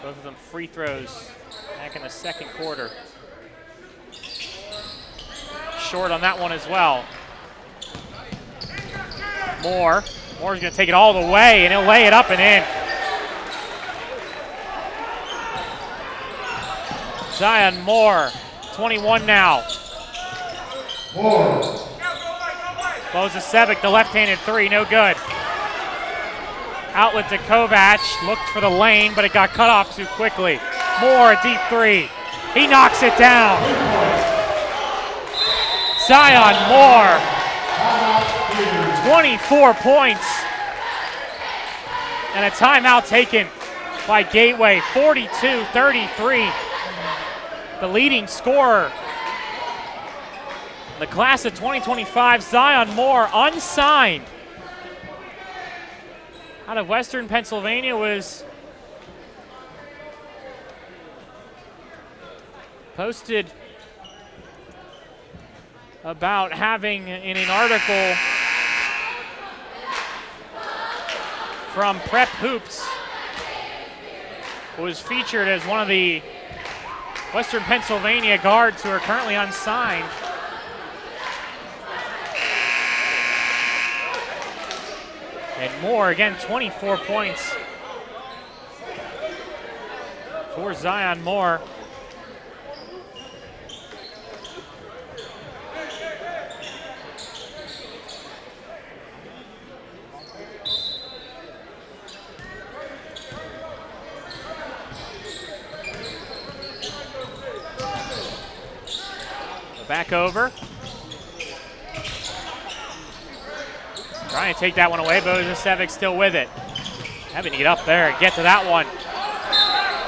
Both of them free throws back in the second quarter. Short on that one as well. Moore's going to take it all the way, and he'll lay it up and in. Zion Moore, 21 now. Bozasevic, the left-handed 3, no good. Outlet to Kovach, looked for the lane, but it got cut off too quickly. Moore, a deep 3. He knocks it down. Zion Moore, 24 points. And a timeout taken by Gateway, 42-33. The leading scorer, the class of 2025, Zion Moore, unsigned, out of Western Pennsylvania, was posted about having in an article from Prep Hoops, was featured as one of the Western Pennsylvania guards who are currently unsigned. And Moore, again, 24 points for Zion Moore. Back over. Trying to take that one away, but Zasevic still with it. Having to get up there and get to that one.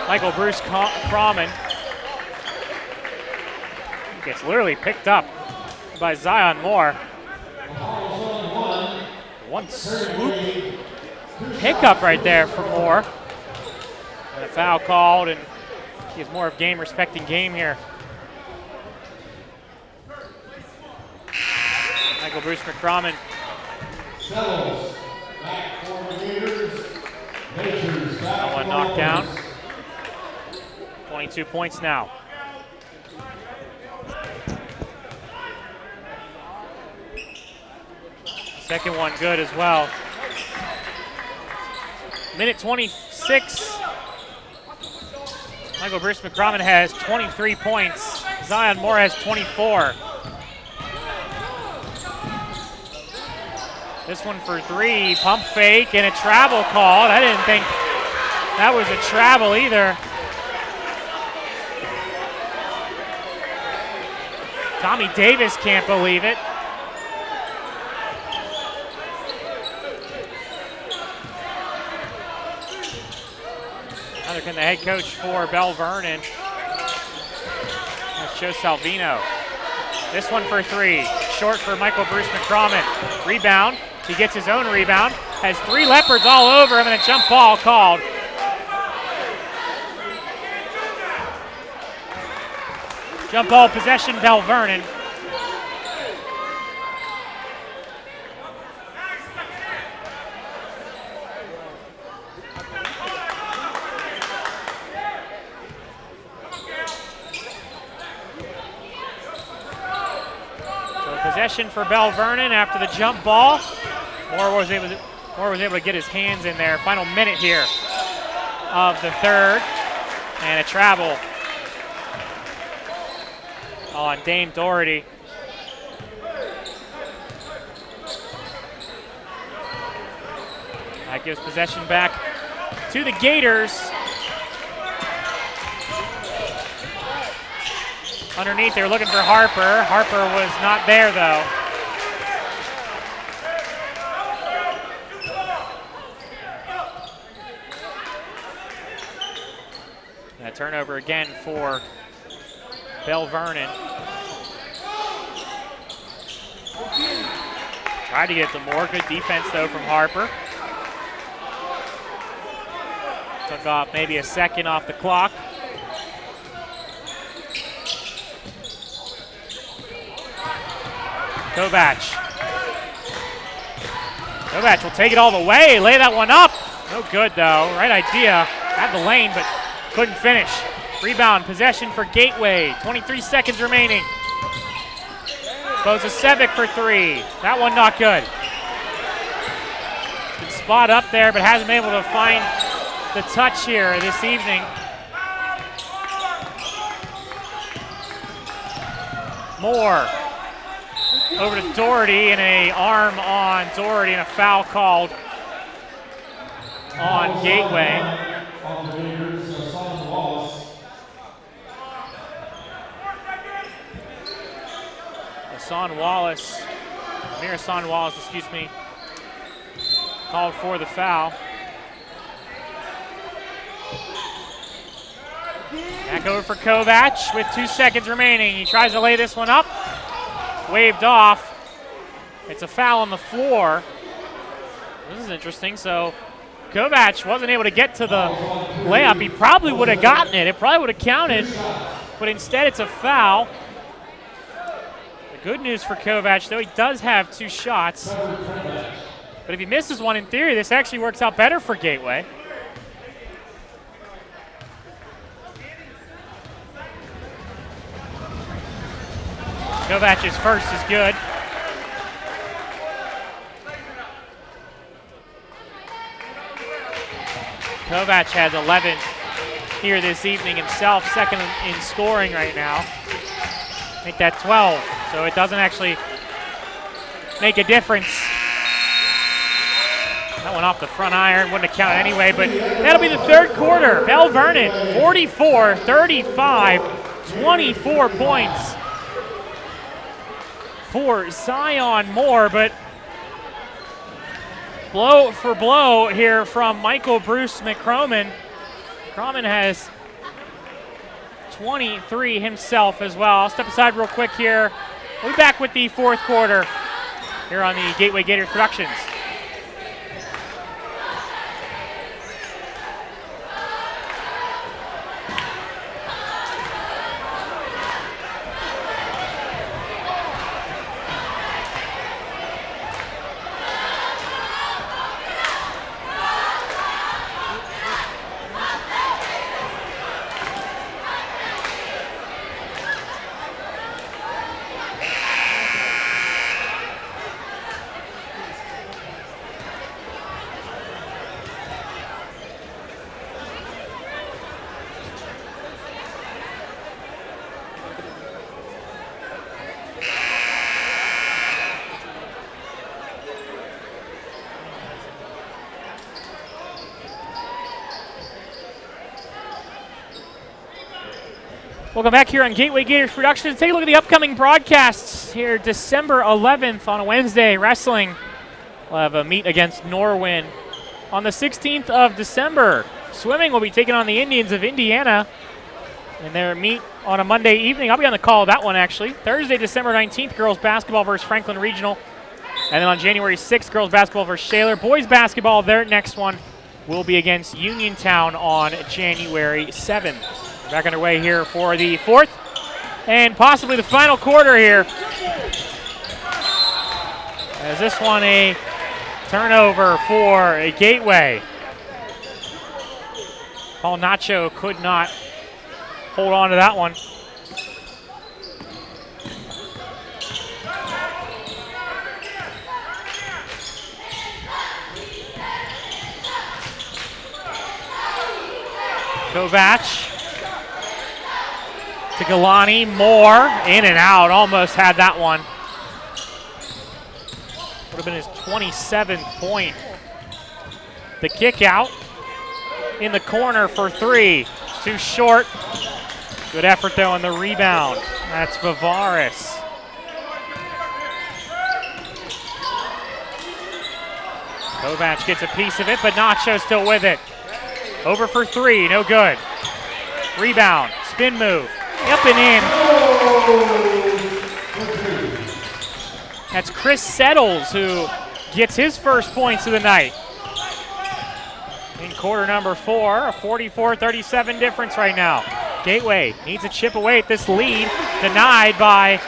Mykel Bruce-McCrommon gets literally picked up by Zion Moore. One swoop pickup right there for Moore. And a foul called, and he has more of game respecting game here. Mykel Bruce-McCrommon. That one knocked down. 22 points now. Second one good as well. Minute 26. Mykel Bruce-McCrommon has 23 points. Zion Moore has 24. This one for three, pump fake, and a travel called. I didn't think that was a travel either. Tommy Davis can't believe it. Neither can the head coach for Belle Vernon. That's Joe Salvino. This one for three, short for Mykel Bruce-McCrommon. Rebound. He gets his own rebound, has three Leopards all over him, and a jump ball called. Jump ball possession, Belle Vernon. So possession for Belle Vernon after the jump ball. Moore was able to get his hands in there. Final minute here of the third. And a travel on Dame Doherty. That gives possession back to the Gators. Underneath, they were looking for Harper. Harper was not there, though. A turnover again for Belle Vernon. Tried to get to Moore. Good defense, though, from Harper. Took off maybe a second off the clock. Kovach. Kovach will take it all the way, lay that one up. No good, though. Right idea. Had the lane, but couldn't finish. Rebound, possession for Gateway. 23 seconds remaining. Zasevic for three. That one not good. Good spot up there, but hasn't been able to find the touch here this evening. Moore over to Doherty, and an arm on Doherty, and a foul called on Gateway. Hassan Wallace, excuse me, called for the foul. Back over for Kovac with 2 seconds remaining. He tries to lay this one up. Waved off. It's a foul on the floor. This is interesting. So Kovac wasn't able to get to the layup. He probably would have gotten it. It probably would have counted. But instead it's a foul. The good news for Kovac, though, he does have 2 shots. But if he misses one, in theory, this actually works out better for Gateway. Kovac's first is good. Kovac has 11 here this evening himself, second in scoring right now. Make that 12, so it doesn't actually make a difference. That went off the front iron, wouldn't have counted anyway, but that'll be the third quarter. Belle Vernon, 44-35, 24 points for Zion Moore, but blow for blow here from Mykel Bruce-McCrommon. McCrommon has 23 himself as well. I'll step aside real quick here. We'll be back with the fourth quarter here on the Gateway Gators Productions. Welcome back here on Gateway Gators Productions. Take a look at the upcoming broadcasts here. December 11th on a Wednesday, wrestling. We'll have a meet against Norwin. On the 16th of December, swimming will be taking on the Indians of Indiana in their meet on a Monday evening. I'll be on the call of that one, actually. Thursday, December 19th, girls basketball versus Franklin Regional. And then on January 6th, girls basketball versus Shaler. Boys basketball, their next one will be against Uniontown on January 7th. Back underway here for the fourth and possibly the final quarter here. As this one a turnover for a Gateway. Paul Nacho could not hold on to that one. Kovac. To Galani, Moore, in and out, almost had that one. Would have been his 27th point. The kick out in the corner for 3, too short. Good effort though on the rebound. That's Vivaris. Kovac gets a piece of it, but Nacho still with it. Over for 3, no good. Rebound, spin move. Up and in. That's Chris Settles who gets his first points of the night. In quarter number 4, a 44-37 difference right now. Gateway needs a chip away at this lead. Denied by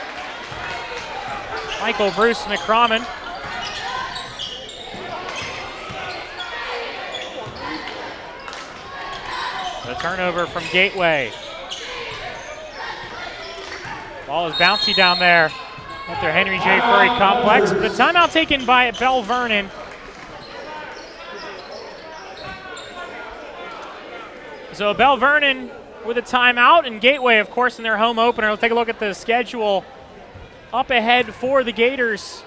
Mykel Bruce-McCrommon. The turnover from Gateway. Ball is bouncy down there at their Henry J. Furry complex. The timeout taken by Belle Vernon. So Belle Vernon with a timeout, and Gateway, of course, in their home opener. Let's take a look at the schedule up ahead for the Gators.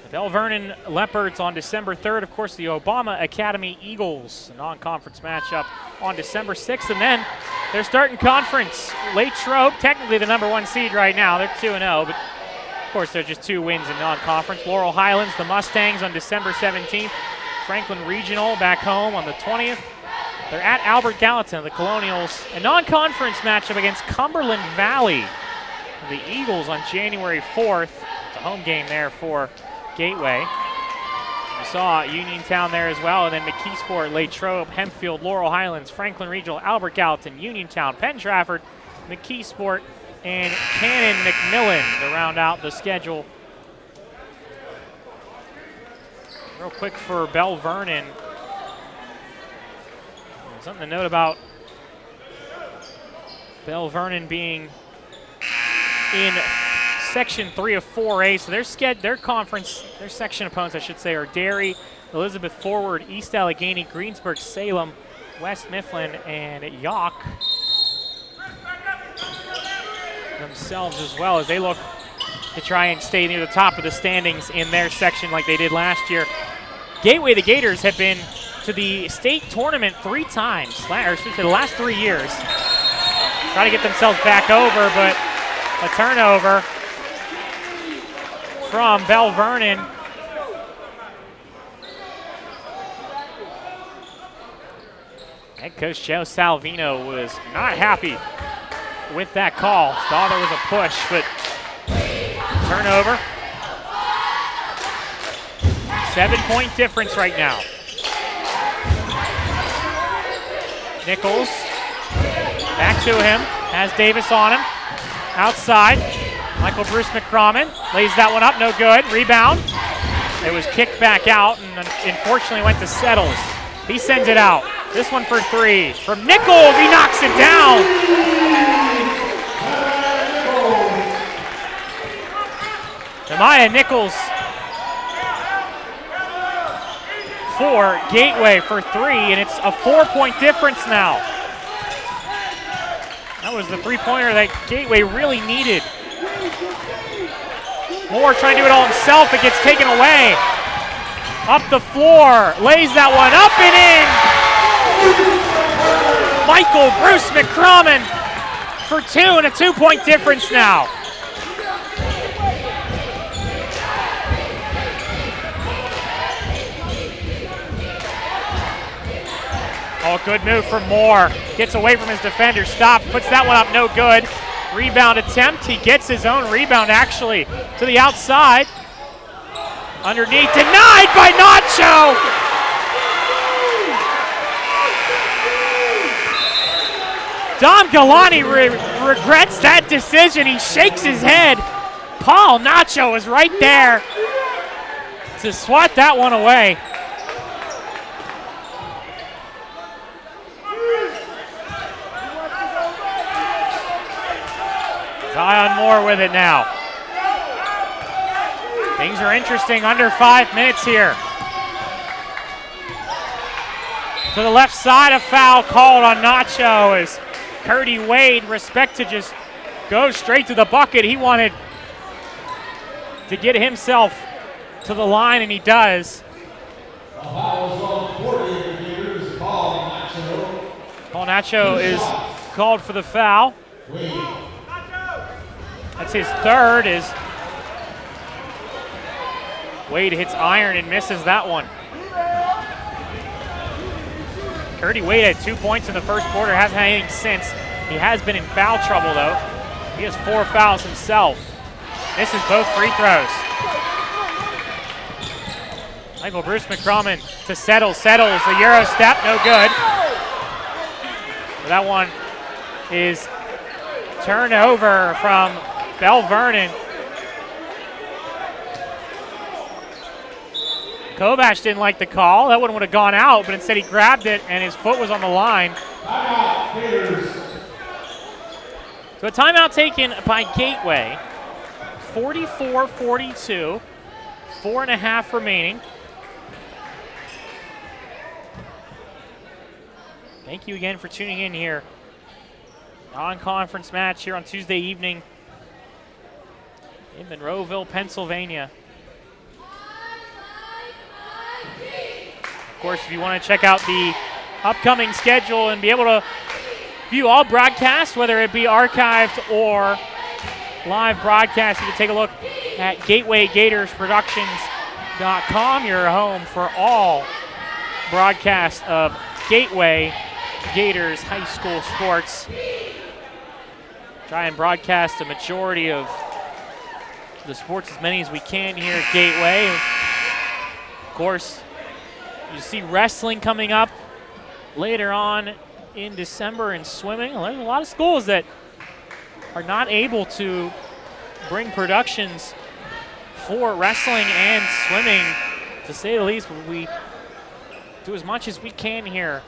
The Belle Vernon Leopards on December 3rd. Of course, the Obama Academy Eagles, a non-conference matchup on December 6th. And then they're starting conference. Latrobe, technically the number 1 seed right now. They're 2-0, but of course they're just 2 wins in non-conference. Laurel Highlands, the Mustangs on December 17th. Franklin Regional back home on the 20th. They're at Albert Gallatin, the Colonials. A non-conference matchup against Cumberland Valley. The Eagles on January 4th. It's a home game there for Gateway. You saw Uniontown there as well, and then McKeesport, Latrobe, Hempfield, Laurel Highlands, Franklin Regional, Albert Gallatin, Uniontown, Penn Trafford, McKeesport, and Cannon McMillan to round out the schedule. Real quick for Belle Vernon. Something to note about Belle Vernon being in Section 3 of 4A. So their conference, their section opponents, I should say, are Derry, Elizabeth Forward, East Allegheny, Greensburg, Salem, West Mifflin, and Yawk themselves as well, as they look to try and stay near the top of the standings in their section like they did last year. Gateway, the Gators, have been to the state tournament 3 times, or the last 3 years. Try to get themselves back over, but a turnover from Belle Vernon. Head coach Joe Salvino was not happy with that call. Thought there was a push, but turnover. 7-point difference right now. Nichols back to him, has Davis on him. Outside, Mykel Bruce-McCrommon lays that one up, no good. Rebound. It was kicked back out and unfortunately went to Settles. He sends it out. This one for 3 from Nichols. He knocks it down. Amaya Nichols for Gateway for 3, and it's a 4-point difference now. That was the 3-pointer that Gateway really needed. Moore trying to do it all himself. It gets taken away. Up the floor, lays that one up and in. Mykel Bruce-McCrommon for 2, and a 2-point difference now. Oh, good move from Moore. Gets away from his defender, stops, puts that one up, no good. Rebound attempt, he gets his own rebound actually to the outside. Underneath, denied by Nacho! Dom Galani regrets that decision. He shakes his head. Paul Nacho is right there to swat that one away. Zion Moore with it now. Things are interesting, under 5 minutes here. To the left side, a foul called on Nacho as Cody Wade, respect to just go straight to the bucket. He wanted to get himself to the line, and he does. Paul Nacho is called for the foul. That's his 3rd, as Wade hits iron and misses that one. Cody Wade had 2 points in the first quarter, hasn't had anything since. He has been in foul trouble though. He has 4 fouls himself. Misses both free throws. Mykel Bruce-McCrommon to Settles, the Euro step, no good. But that one is turnover from Belle Vernon. Kovac didn't like the call. That one would have gone out, but instead he grabbed it and his foot was on the line. So a timeout taken by Gateway. 44-42, 4.5 remaining. Thank you again for tuning in here. Non-conference match here on Tuesday evening in Monroeville, Pennsylvania. Of course, if you want to check out the upcoming schedule and be able to view all broadcasts, whether it be archived or live broadcast, you can take a look at GatewayGatorsProductions.com, your home for all broadcasts of Gateway Gators high school sports. Try and broadcast a majority of the sports, as many as we can here at Gateway. Of course, you see wrestling coming up later on in December and swimming. There's a lot of schools that are not able to bring productions for wrestling and swimming. To say the least, we do as much as we can here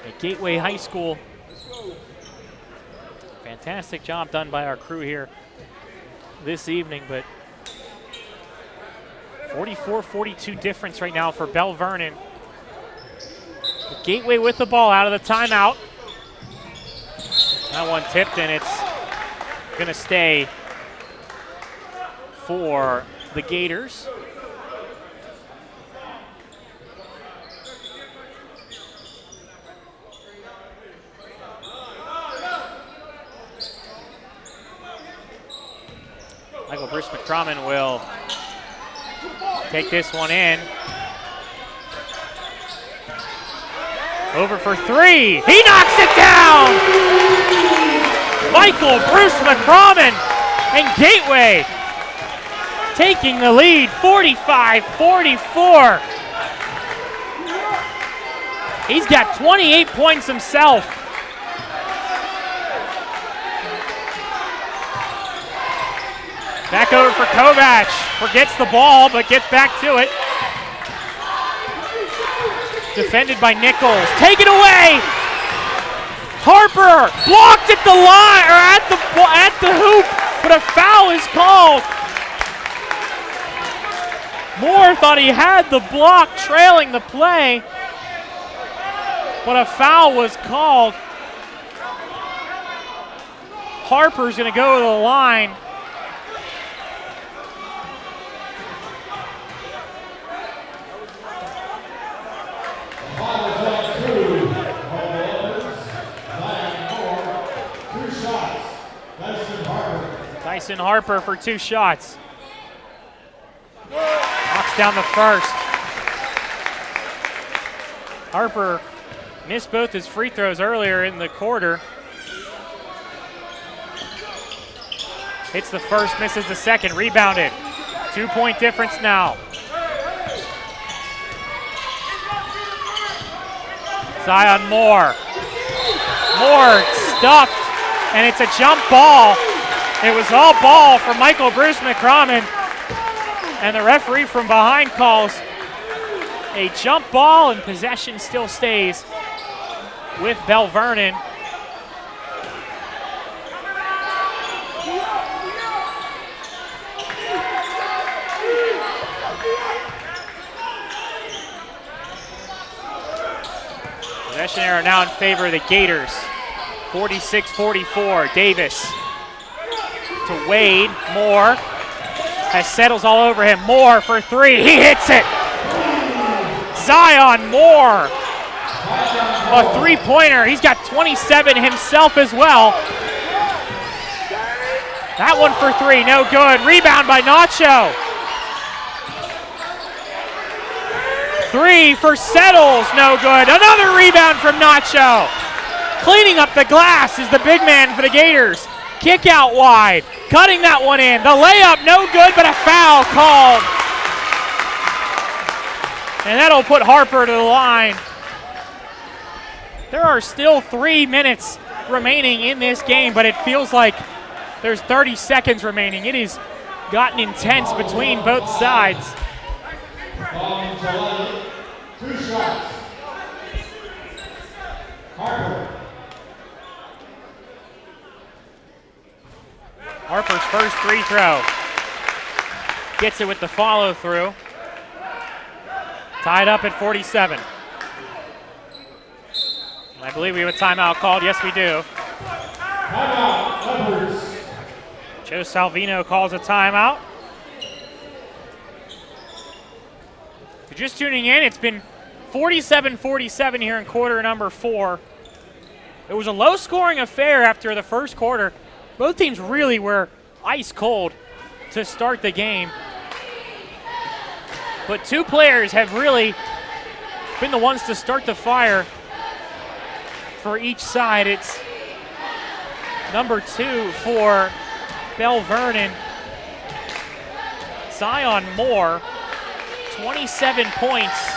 at Gateway High School. Fantastic job done by our crew here this evening, but 44-42 difference right now for Belle Vernon. Gateway with the ball out of the timeout. That one tipped, and it's gonna stay for the Gators. Mykel Bruce-McCrommon will take this one in. Over for three. He knocks it down! Mykel Bruce-McCrommon and Gateway taking the lead, 45-44. He's got 28 points himself. Back over for Kovac. Forgets the ball, but gets back to it. Defended by Nichols. Take it away! Harper blocked at the line, or at the hoop, but a foul is called. Moore thought he had the block trailing the play, but a foul was called. Harper's gonna go to the line. Tyson Harper for 2 shots. Knocks down the first. Harper missed both his free throws earlier in the quarter. Hits the first, misses the second, rebounded. 2-point difference now. Zion Moore. Moore stuffed, and it's a jump ball. It was all ball for Mykel Bruce-McCrommon, and the referee from behind calls a jump ball, and possession still stays with Belle Vernon. Possession arrow now in favor of the Gators. 46-44, Davis to Wade. Moore has settles all over him. Moore for 3, he hits it. Zion Moore, a 3-pointer. He's got 27 himself as well. That one for 3, no good. Rebound by Nacho. 3 for Settles, no good. Another rebound from Nacho. Cleaning up the glass is the big man for the Gators. Kick out wide, cutting that one in. The layup, no good, but a foul called. And that'll put Harper to the line. There are still 3 minutes remaining in this game, but it feels like there's 30 seconds remaining. It has gotten intense between both sides. 2 shots. Harper. Harper's first free throw. Gets it with the follow through. Tied up at 47. I believe we have a timeout called. Yes, we do. Timeout. Joe Salvino calls a timeout. If you're just tuning in, it's been 47-47 here in quarter number 4. It was a low-scoring affair after the first quarter. Both teams really were ice cold to start the game. But 2 players have really been the ones to start the fire for each side. It's number 2 for Belle Vernon, Zion Moore, 27 points.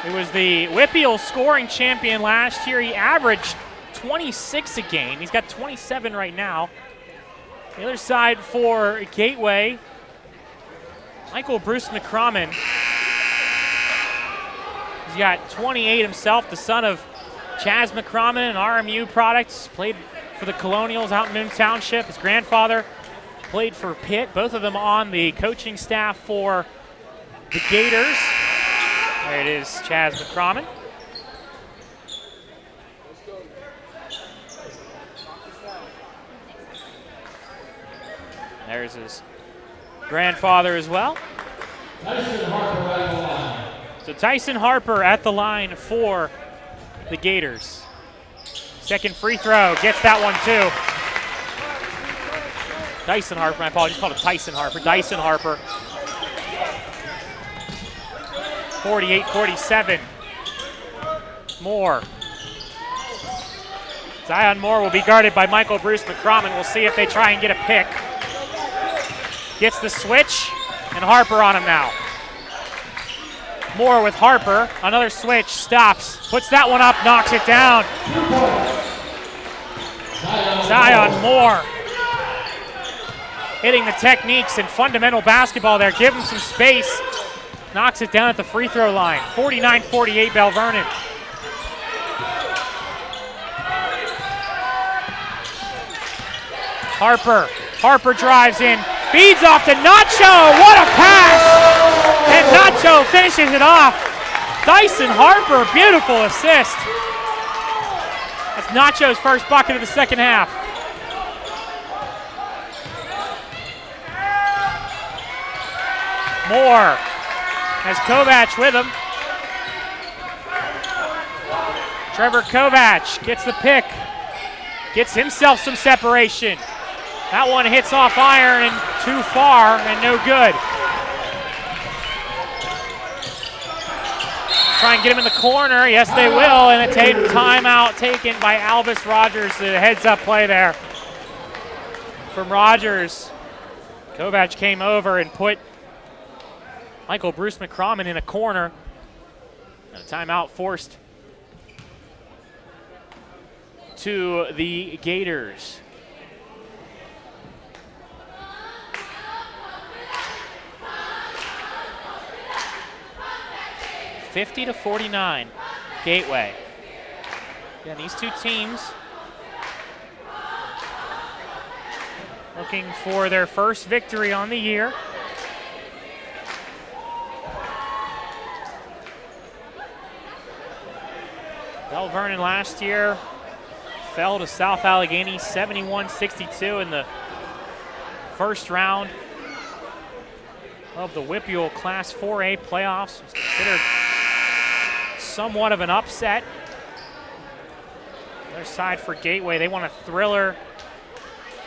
He was the WPIAL scoring champion last year. He averaged 26 a game. He's got 27 right now. The other side for Gateway, Mykel Bruce-McCrommon. He's got 28 himself, the son of Chaz McCrommon, an RMU product, played for the Colonials out in Moon Township. His grandfather played for Pitt, both of them on the coaching staff for the Gators. There it is, Chaz McCrommon. There's his grandfather as well. So Tyson Harper at the line for the Gators. Second free throw, gets that one too. Dyson Harper, my apologies, called it Tyson Harper. Dyson Harper. 48-47. Moore. Zion Moore will be guarded by Mykel Bruce-McCrommon. We'll see if they try and get a pick. Gets the switch, and Harper on him now. Moore with Harper, another switch, stops, puts that one up, knocks it down. Zion Moore hitting the techniques and fundamental basketball there, give him some space, knocks it down at the free throw line. 49-48 Belle Vernon. Harper drives in, feeds off to Nacho, what a pass! And Nacho finishes it off. Dyson Harper, beautiful assist. That's Nacho's first bucket of the second half. Moore has Kovac with him. Trevor Kovac gets the pick, gets himself some separation. That one hits off iron and too far and no good. Try and get him in the corner. Yes, they will. And a timeout taken by Alvis Rogers. The heads-up play there from Rogers. Kovac came over and put Mykel Bruce-McCrommon in a corner. And a timeout forced to the Gators. (50-49), Gateway. Again, these two teams looking for their first victory on the year. Belle Vernon last year fell to South Allegheny 71-62 in the first round of the WPIAL Class 4A playoffs. It was considered somewhat of an upset. Other side for Gateway, they want a thriller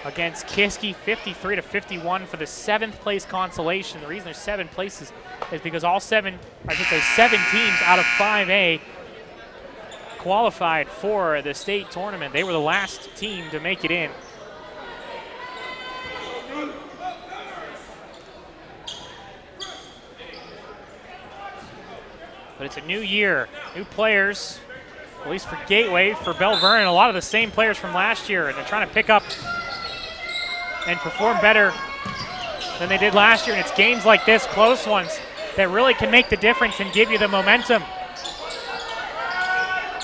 against Kiski, 53-51 for the 7th place consolation. The reason there's 7 places is because seven teams out of 5A qualified for the state tournament. They were the last team to make it in. But it's a new year, new players, at least for Gateway. For Belle Vernon, a lot of the same players from last year, and they're trying to pick up and perform better than they did last year. And it's games like this, close ones, that really can make the difference and give you the momentum.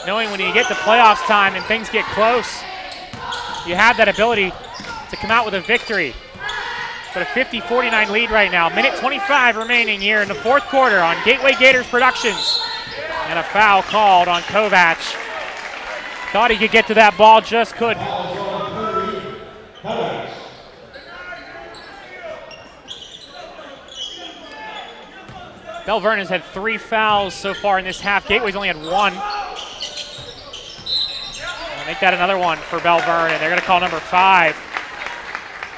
Knowing when you get to playoffs time and things get close, you have that ability to come out with a victory. But a 50-49 lead right now. Minute 25 remaining here in the fourth quarter on Gateway Gators Productions. And a foul called on Kovac. Thought he could get to that ball, just couldn't. Belle Vernon's had 3 fouls so far in this half. Gateway's only had 1. Make that another one for Belle Vernon. They're going to call number 5.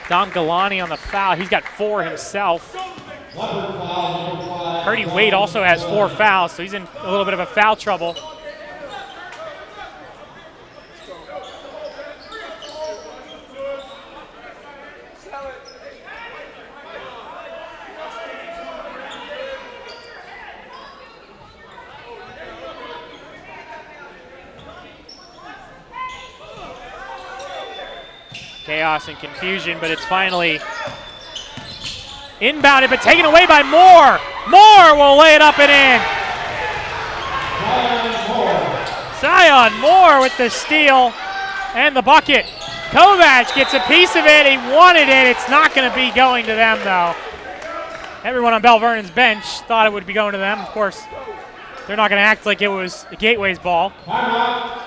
Dom Galani on the foul. He's got 4 himself. Leopard foul number 5. Purdy Wade also has 4 fouls, so he's in a little bit of a foul trouble. Chaos and confusion, but it's finally inbounded, but taken away by Moore. Moore will lay it up and in. Zion Moore with the steal and the bucket. Kovac gets a piece of it. He wanted it. It's not going to be going to them, though. Everyone on Belle Vernon's bench thought it would be going to them. Of course, they're not going to act like it was the Gateway's ball. Timeout.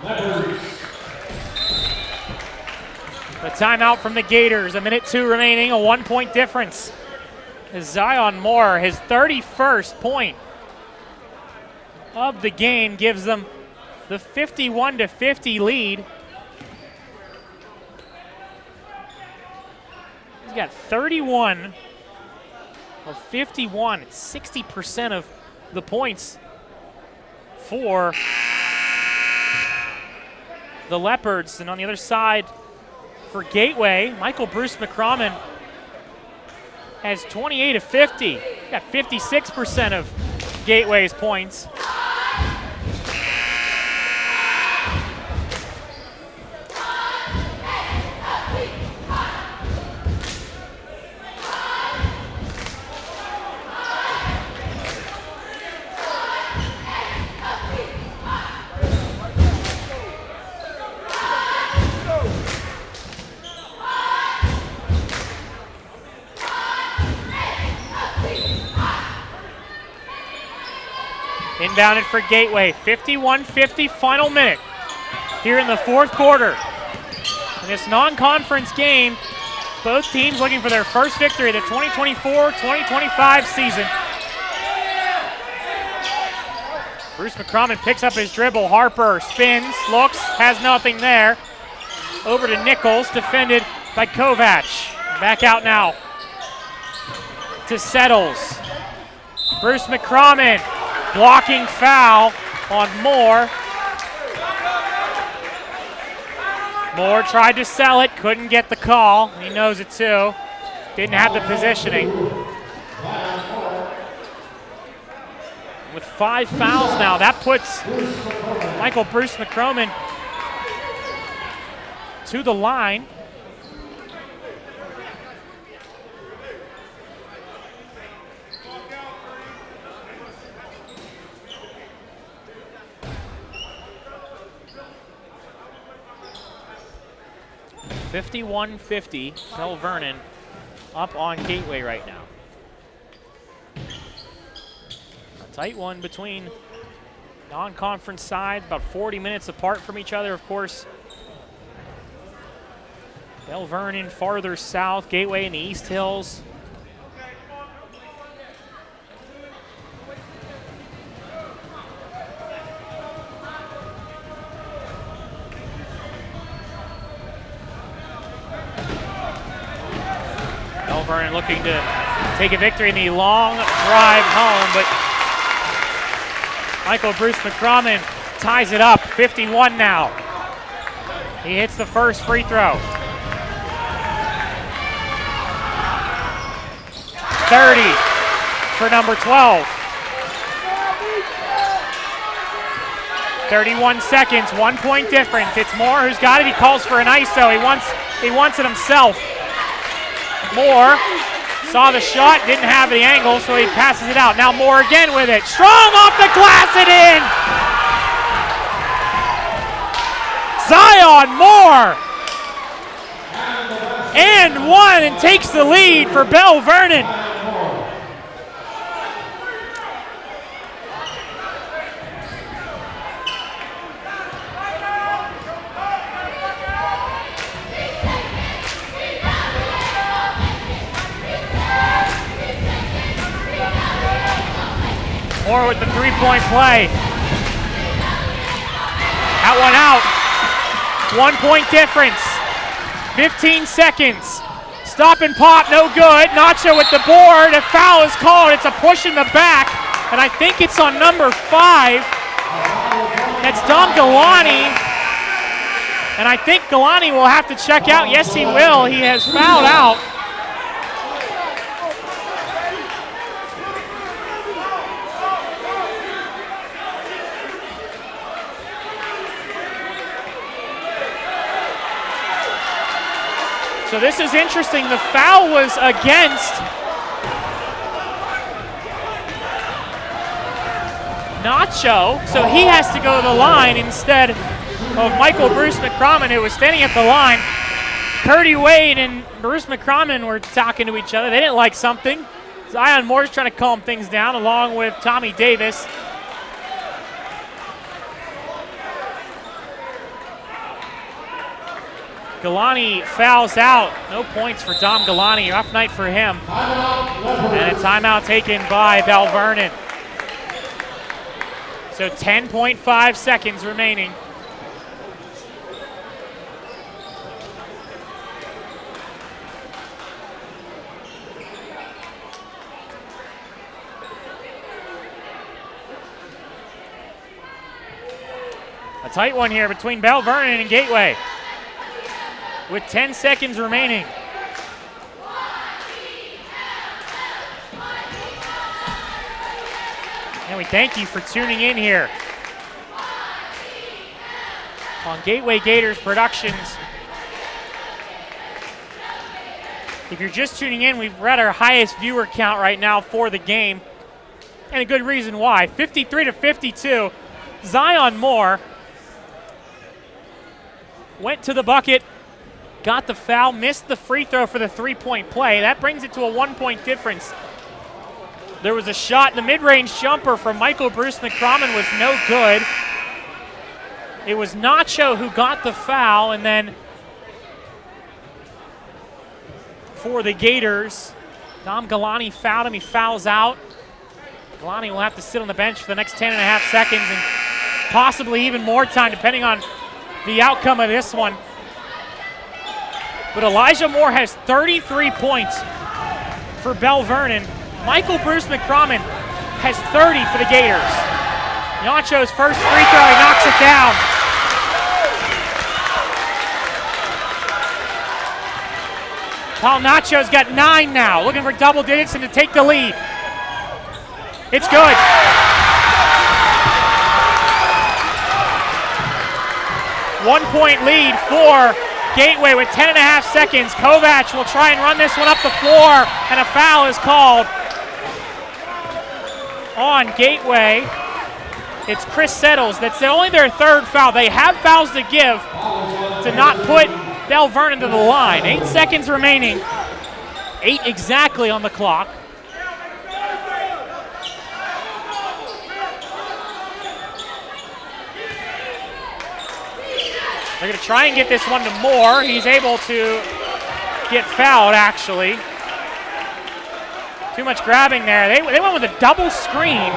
Leopards. The timeout from the Gators, 1:02 remaining, a 1-point difference. As Zion Moore, his 31st point of the game, gives them the 51-50 lead. He's got 31 of 51. It's 60% of the points for the Leopards. And on the other side, for Gateway, Mykel Bruce-McCrommon has 28 of 50. Got 56% of Gateway's points. Inbounded for Gateway, 51-50 final minute here in the fourth quarter. In this non-conference game, both teams looking for their first victory of the 2024-2025 season. Bruce-McCrommon picks up his dribble. Harper spins, looks, has nothing there. Over to Nichols, defended by Kovac. Back out now to Settles. Bruce-McCrommon. Blocking foul on Moore. Moore tried to sell it, couldn't get the call. He knows it too. Didn't have the positioning. With 5 fouls now, that puts Mykel Bruce-McCrommon to the line. (51-50), Belle Vernon up on Gateway right now. A tight one between non-conference sides, about 40 minutes apart from each other, of course. Belle Vernon farther south, Gateway in the East Hills. Belle Vernon looking to take a victory in the long drive home, but Mykel Bruce-McCrommon ties it up, 51 now. He hits the first free throw. 30 for number 12. 31 seconds, 1 point difference. It's Moore who's got it. He calls for an ISO. He wants it himself. Moore saw the shot, didn't have the angle, so he passes it out. Now Moore again with it. Strong off the glass and in! Zion Moore! And one, and takes the lead for Belle Vernon. Moore with the three-point play. That one out. 1 point difference. 15 seconds. Stop and pop, no good. Nacho with the board. A foul is called. It's a push in the back, and I think it's on number 5. That's Dom Galani. And I think Galani will have to check out. Yes, he will. He has fouled out. So this is interesting. The foul was against Nacho, so he has to go to the line instead of Mykel Bruce-McCrommon, who was standing at the line. Curdy Wade and Bruce-McCrommon were talking to each other. They didn't like something. Zion Moore's trying to calm things down along with Tommy Davis. Galani fouls out. No points for Dom Galani. Rough night for him. And a timeout taken by Belle Vernon. So 10.5 seconds remaining. A tight one here between Belle Vernon and Gateway, with 10 seconds remaining. And we thank you for tuning in here on Gateway Gators Productions. If you're just tuning in, we're at our highest viewer count right now for the game, and a good reason why. 53-52, Zion Moore went to the bucket, got the foul, missed the free throw for the three-point play. That brings it to a 1-point difference. There was a shot in the mid-range jumper from Mykel Bruce-McCrommon, was no good. It was Nacho who got the foul, and then for the Gators, Dom Galani fouled him. He fouls out. Galani will have to sit on the bench for the next 10.5 seconds and possibly even more time depending on the outcome of this one. But Elijah Moore has 33 points for Belle Vernon. Mykel Bruce-McCrommon has 30 for the Gators. Nacho's first free throw, he knocks it down. Paul Nacho's got 9 now, looking for double digits and to take the lead. It's good. One-point lead for Gateway with 10.5 seconds. Kovac will try and run this one up the floor, and a foul is called on Gateway. It's Chris Settles. That's only their third foul. They have fouls to give to not put Belle Vernon to the line. 8 seconds remaining. 8 exactly on the clock. They're going to try and get this one to Moore. He's able to get fouled, actually. Too much grabbing there. They went with a double screen.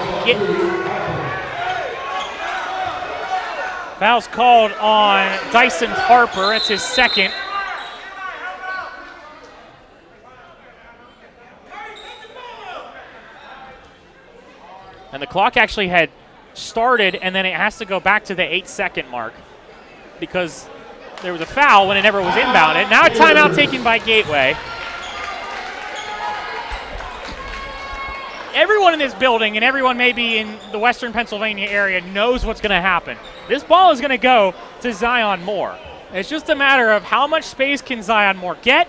Foul's called on Dyson Harper. It's his second. And the clock actually had started, and then it has to go back to the 8-second mark, because there was a foul when it never was inbounded. Now a timeout taken by Gateway. Everyone in this building and everyone maybe in the Western Pennsylvania area knows what's going to happen. This ball is going to go to Zion Moore. It's just a matter of how much space can Zion Moore get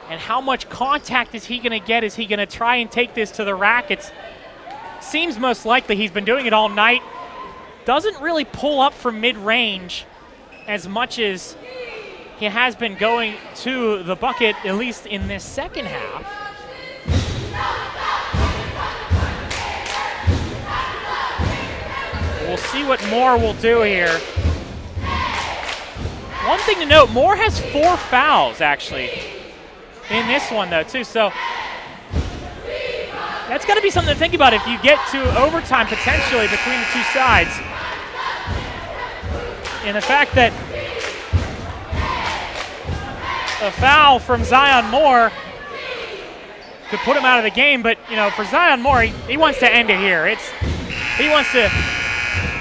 and how much contact is he going to get. Is he going to try and take this to the rack? It seems most likely. He's been doing it all night. Doesn't really pull up from mid-range as much as he has been going to the bucket, at least in this second half. We'll see what Moore will do here. One thing to note, Moore has 4 fouls, actually, in this one, though, too. So that's got to be something to think about if you get to overtime, potentially, between the two sides. And the fact that a foul from Zion Moore could put him out of the game, but for Zion Moore, he wants to end it here. He wants to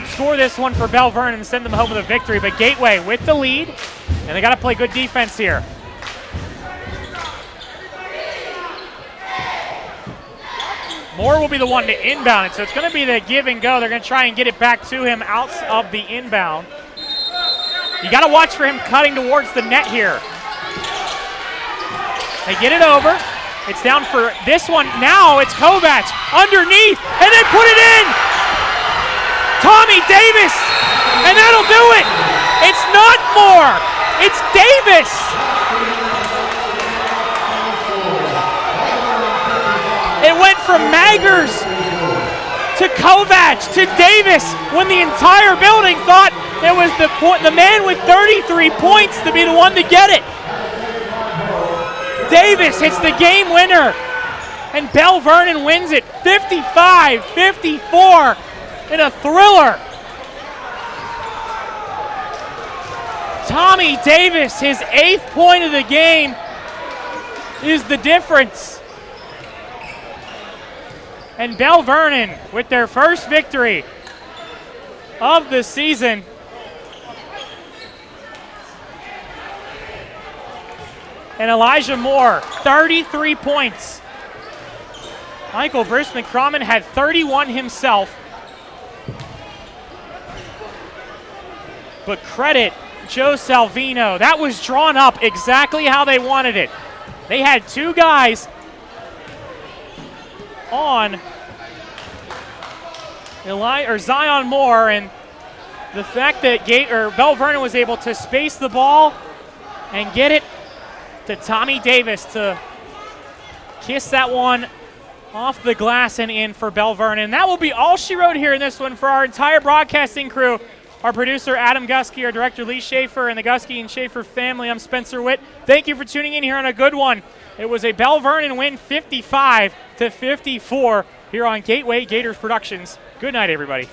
score this one for Belle Vernon and send them home with a victory, but Gateway with the lead, and they got to play good defense here. Moore will be the one to inbound it, so it's going to be the give and go. They're going to try and get it back to him out of the inbound. You got to watch for him cutting towards the net here. They get it over. It's down for this one. Now it's Kovac underneath, and they put it in. Tommy Davis, and that'll do it. It's not Moore. It's Davis. It went from Maggers to Kovac to Davis when the entire building thought it was the man with 33 points to be the one to get it. Davis hits the game winner, and Belle Vernon wins it 55-54 in a thriller. Tommy Davis, his 8th point of the game, is the difference. And Belle Vernon with their first victory of the season. And Elijah Moore, 33 points. Mykel Bruce-McCrommon had 31 himself. But credit Joe Salvino. That was drawn up exactly how they wanted it. They had 2 guys on Zion Moore, and the fact that Belle Vernon was able to space the ball and get it to Tommy Davis to kiss that one off the glass and in for Belle Vernon. That will be all she wrote here in this one for our entire broadcasting crew. Our producer, Adam Gusky, our director, Lee Schaefer, and the Gusky and Schaefer family. I'm Spencer Witt. Thank you for tuning in here on a good one. It was a Belle Vernon win 55-54 here on Gateway Gators Productions. Good night, everybody.